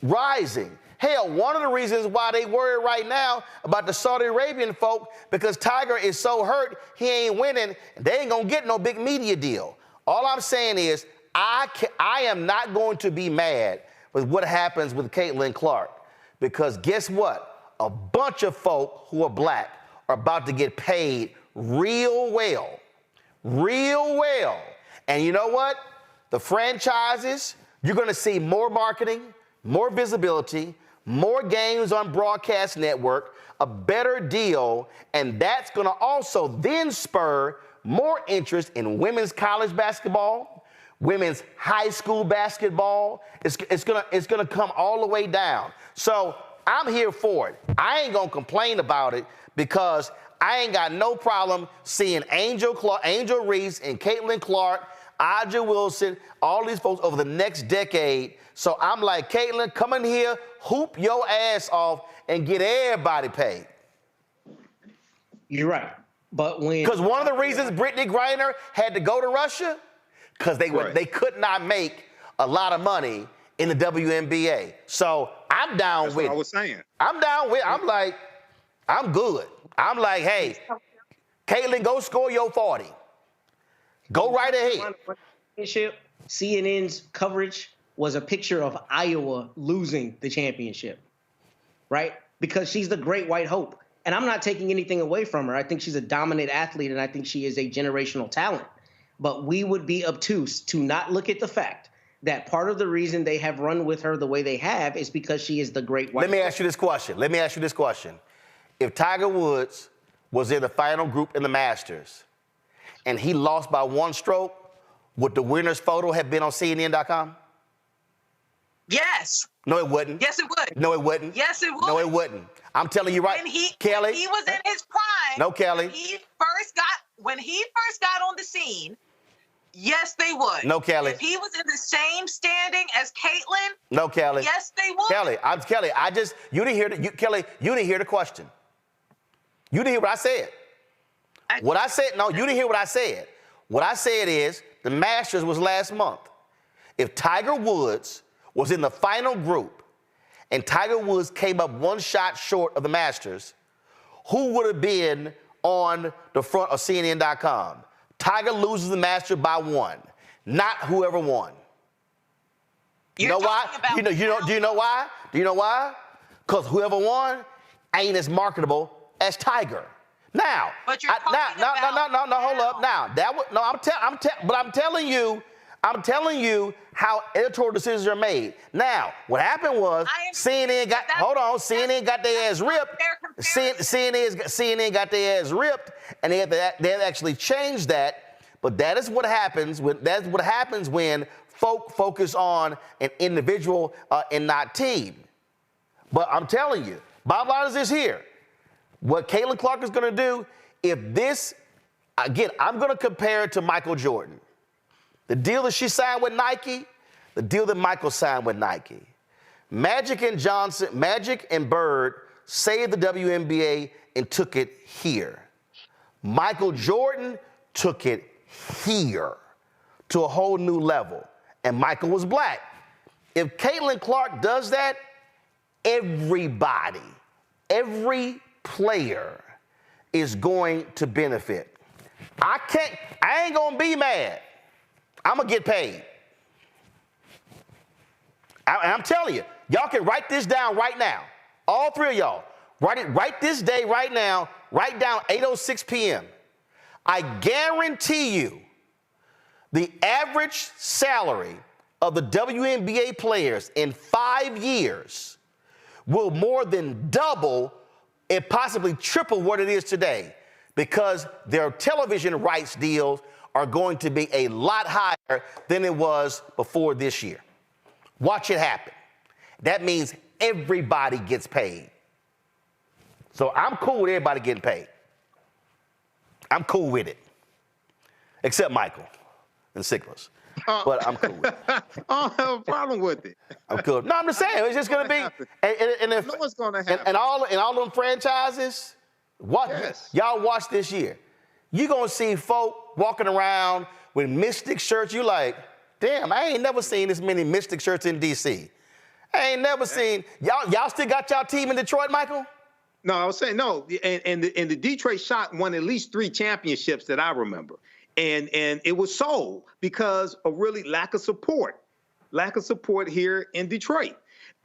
rising. Hell, one of the reasons why they worry right now about the Saudi Arabian folk, because Tiger is so hurt, he ain't winning, they ain't gonna get no big media deal. All I'm saying is, I am not going to be mad with what happens with Caitlin Clark, because guess what? A bunch of folk who are black are about to get paid real well. Real well. And you know what? The franchises, you're gonna see more marketing, more visibility, more games on broadcast network, a better deal, and that's gonna also then spur more interest in women's college basketball, women's high school basketball. It's gonna come all the way down. So I'm here for it. I ain't gonna complain about it because I ain't got no problem seeing Angel Reese and Caitlin Clark, Aja Wilson, all these folks over the next decade. So I'm like, Caitlin, come in here, hoop your ass off, and get everybody paid. You're right. But because one of the reasons Brittany Griner had to go to Russia, because they could not make a lot of money in the WNBA. So I'm down with it. That's what I was saying. I'm down with it. I'm like, I'm good. I'm like, hey, Caitlin, go score your 40. Go right ahead. CNN's coverage was a picture of Iowa losing the championship, right? Because she's the great white hope. And I'm not taking anything away from her. I think she's a dominant athlete, and I think she is a generational talent. But we would be obtuse to not look at the fact that part of the reason they have run with her the way they have is because she is the great white hope. Let me ask you this question. If Tiger Woods was in the final group in the Masters and he lost by one stroke, would the winner's photo have been on CNN.com? Yes. No, it wouldn't. Yes, it would. No, it wouldn't. Yes, it would. No, it wouldn't. I'm telling you right, Kelly. When he was in his prime. No, Kelly. When he first got on the scene, Yes, they would. No, Kelly. If he was in the same standing as Caitlyn, no, Kelly. Yes, they would. Kelly, you didn't hear you didn't hear the question. You didn't hear what I said. No, you didn't hear what I said. What I said is the Masters was last month. If Tiger Woods was in the final group and Tiger Woods came up one shot short of the Masters, who would have been on the front of CNN.com? Tiger loses the Masters by 1, not whoever won. You know why? Do you know why? Do you know why? Because whoever won ain't as marketable as Tiger. Now, but you're hold up. Now, I'm telling you how editorial decisions are made. Now, what happened was CNN got their ass ripped. CNN got their ass ripped, and they had to actually change that. But that is what happens when folk focus on an individual and not team. But I'm telling you, bottom line is this here. What Caitlin Clark is going to do, I'm going to compare it to Michael Jordan. The deal that she signed with Nike, the deal that Michael signed with Nike. Magic and Bird saved the WNBA and took it here. Michael Jordan took it here to a whole new level, and Michael was black. If Caitlin Clark does that, every player is going to benefit. I ain't gonna be mad. I'm gonna get paid. I'm telling you, y'all can write this down right now. All three of y'all, write this day right now, write down 8:06 p.m. I guarantee you the average salary of the WNBA players in 5 years will more than double and possibly triple what it is today, because their television rights deals are going to be a lot higher than it was before this year. Watch it happen. That means everybody gets paid. So I'm cool with everybody getting paid. I'm cool with it. Except Michael and Sickles. But I'm cool with it. I don't have a problem with it. I'm cool. No, I'm just saying, it's just going to be. And if, what's going to happen. And all them franchises, y'all watch this year. You're going to see folk walking around with Mystic shirts. You like, damn, I ain't never seen this many Mystic shirts in D.C. I ain't never seen. Y'all still got y'all team in Detroit, Michael? No, I was saying no. And the Detroit Shock won at least 3 championships that I remember. And it was sold because of really lack of support here in Detroit.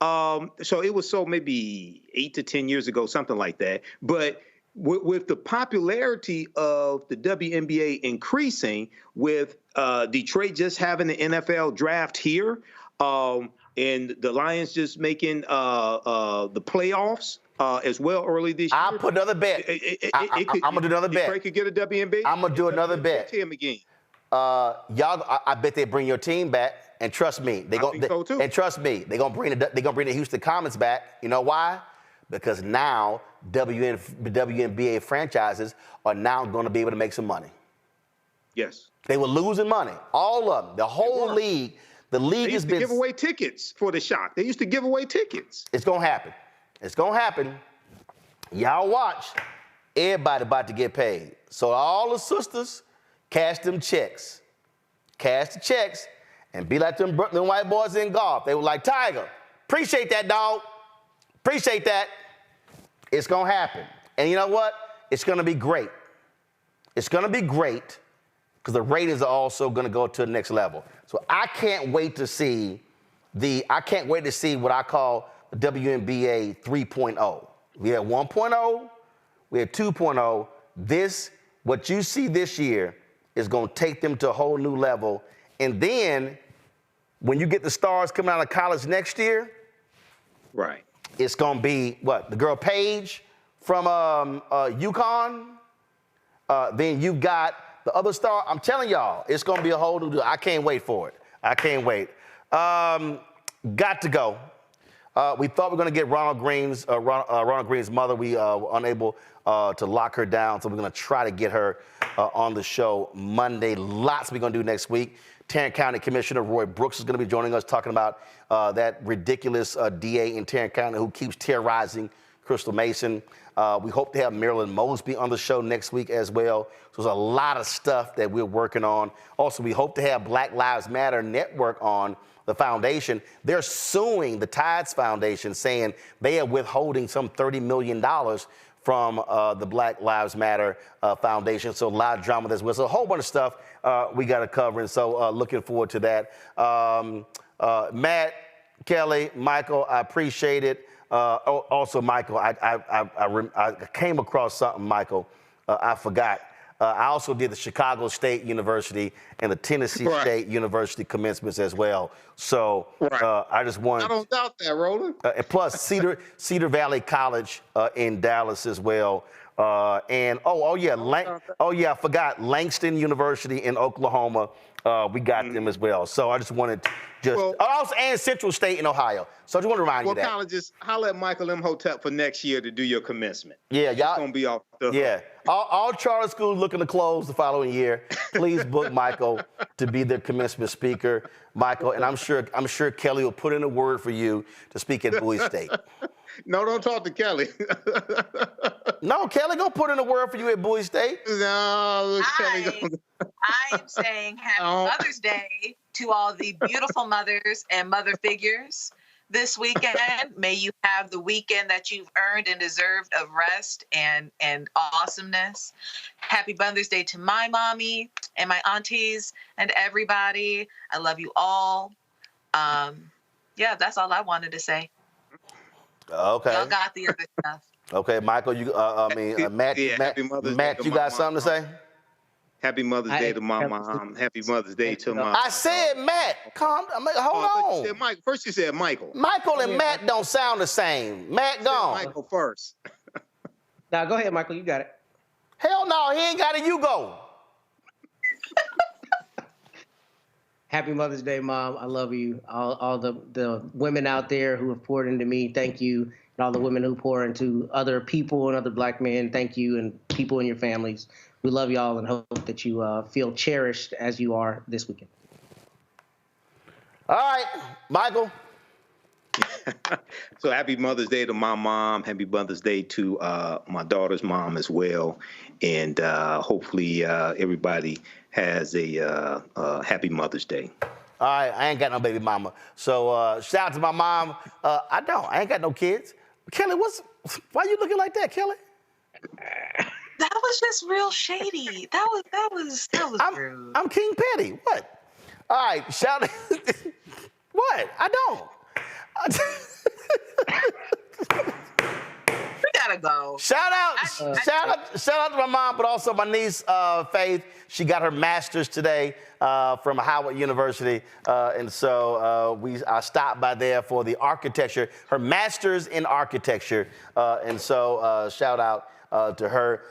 So it was sold maybe 8 to 10 years ago, something like that. But with the popularity of the WNBA increasing, with Detroit just having the NFL draft here, and the Lions just making the playoffs as well early this year. I'll put another bet. I'm going to do another bet. Detroit could get a WNBA. I'm going to do another bet. Him again. Y'all, I bet they bring your team back. And trust me, they're going to bring the Houston Comets back. You know why? Because now WNBA franchises are now going to be able to make some money. Yes. They were losing money. All of them. The whole league. The league has been. They used to give away tickets for the Shock. They used to give away tickets. It's going to happen. It's going to happen. Y'all watch. Everybody about to get paid. So all the sisters, cash them checks. Cash the checks and be like them white boys in golf. They were like, Tiger, appreciate that, dog. Appreciate that. It's going to happen. And you know what? It's going to be great. It's going to be great because the ratings are also going to go to the next level. So I can't wait to see what I call the WNBA 3.0. We had 1.0, we had 2.0. What you see this year is going to take them to a whole new level. And then when you get the stars coming out of college next year, right, it's going to be what? The girl Paige from UConn. Then you've got the other star. I'm telling y'all, it's going to be a whole new deal. I can't wait for it. I can't wait. Got to go. We thought we were going to get Ronald Greene's mother. We were unable to lock her down, so we're going to try to get her on the show Monday. Lots we're going to do next week. Tarrant County Commissioner Roy Brooks is going to be joining us talking about that ridiculous DA in Tarrant County who keeps terrorizing Crystal Mason. We hope to have Marilyn Mosby on the show next week as well. So there's a lot of stuff that we're working on. Also, we hope to have Black Lives Matter Network on, the foundation. They're suing the Tides Foundation, saying they are withholding some $30 million from the Black Lives Matter Foundation. So a lot of drama as well. So a whole bunch of stuff we got to cover. And so looking forward to that. Matt, Kelly, Michael, I appreciate it. Also, Michael, I came across something, Michael, I forgot. I also did the Chicago State University and the Tennessee State University commencements as well. So I just wanted. I don't doubt that, Roland. And plus Cedar Valley College in Dallas as well. And I forgot Langston University in Oklahoma. We got them as well. So I just wanted also and Central State in Ohio. So I just want to remind you that. Well, colleges, holler at Michael Imhotep for next year to do your commencement. Yeah, y'all. It's gonna be off the hook. All charter schools looking to close the following year. Please book Michael to be their commencement speaker, Michael. And I'm sure Kelly will put in a word for you to speak at Bowie State. No, don't talk to Kelly. No, Kelly gonna put in a word for you at Bowie State. No, Kelly. I am saying Happy Mother's Day to all the beautiful mothers and mother figures this weekend. May you have the weekend that you've earned and deserved of rest and awesomeness. Happy Mother's Day to my mommy and my aunties and everybody. I love you all. Yeah, that's all I wanted to say. Okay. Y'all got the other stuff. Okay, Michael, Matt, Matt, you got something to say? Happy Mother's Day to my mom. Happy Mother's Day to my. I said Matt. Calm down. Hold on. You said Mike. First you said Michael. Michael and Matt don't sound the same. Matt gone. Michael first. Now go ahead, Michael. You got it. Hell no, he ain't got it. You go. Happy Mother's Day, Mom. I love you. All the women out there who have poured into me, thank you. And all the women who pour into other people and other Black men, thank you. And people in your families. We love y'all and hope that you feel cherished as you are this weekend. All right, Michael. So happy Mother's Day to my mom. Happy Mother's Day to my daughter's mom as well. And hopefully everybody has a happy Mother's Day. All right, I ain't got no baby mama. So shout out to my mom. I ain't got no kids. Kelly, why you looking like that, Kelly? That was just real shady. That was rude. I'm King Petty. What? All right, shout out. What? I don't. We gotta go. Shout out to my mom, but also my niece Faith. She got her master's today from Howard University, and so I stopped by there for the architecture. Her master's in architecture, and so shout out to her.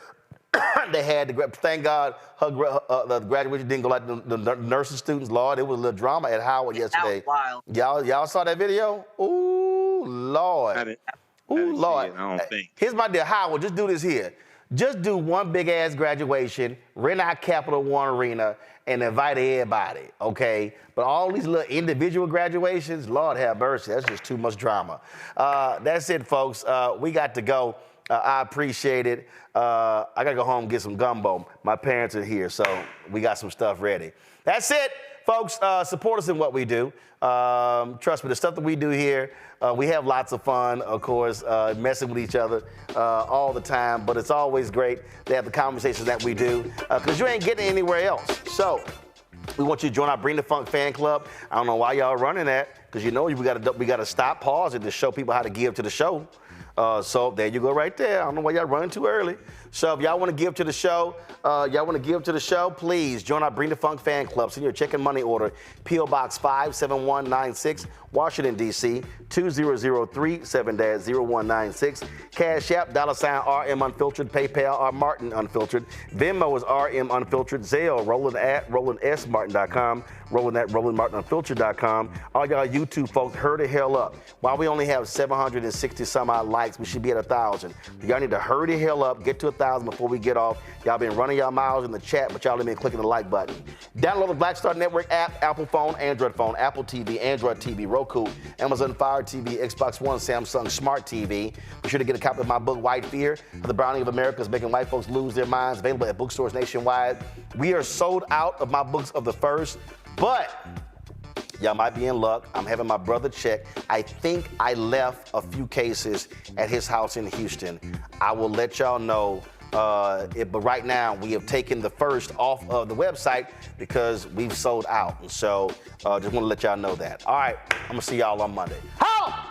They had thank God the graduation didn't go like the nursing students. Lord, it was a little drama at Howard yesterday. That was wild. Y'all saw that video? Ooh, Lord. Ooh, Lord. I don't think. Here's my deal. Howard, just do this here. Just do one big ass graduation, rent out Capital One Arena, and invite everybody, okay? But all these little individual graduations, Lord have mercy, that's just too much drama. That's it, folks. We got to go. I appreciate it. I got to go home and get some gumbo. My parents are here, so we got some stuff ready. That's it, folks. Support us in what we do. Trust me, the stuff that we do here, we have lots of fun, of course, messing with each other all the time. But it's always great to have the conversations that we do because you ain't getting anywhere else. So we want you to join our Bring the Funk fan club. I don't know why y'all running that because you know we got to stop, pause, and to show people how to give to the show. So there you go right there. I don't know why y'all running too early. So if y'all want to give to the show, please join our Bring the Funk fan club. Send your check and money order, P.O. Box 57196, Washington, D.C., 20037-0196. Cash App, $RM Unfiltered, PayPal, R Martin Unfiltered. Venmo is RM Unfiltered. Zelle, Roland at RolandSMartin.com. Roland at RolandMartinUnfiltered.com. All y'all YouTube folks, hurry the hell up. While we only have 760 some odd likes, we should be at 1,000. Y'all need to hurry the hell up, get to 100,000 before we get off. Y'all been running y'all miles in the chat, but y'all ain't been clicking the like button. Download the Black Star Network app, Apple phone, Android phone, Apple TV, Android TV, Roku, Amazon Fire TV, Xbox One, Samsung Smart TV. Be sure to get a copy of my book, White Fear, The Browning of America is Making White Folks Lose Their Minds, available at bookstores nationwide. We are sold out of my books of the first, but y'all might be in luck. I'm having my brother check. I think I left a few cases at his house in Houston. I will let y'all know. But right now, we have taken the first off of the website because we've sold out. And so just want to let y'all know that. All right, I'm going to see y'all on Monday. How?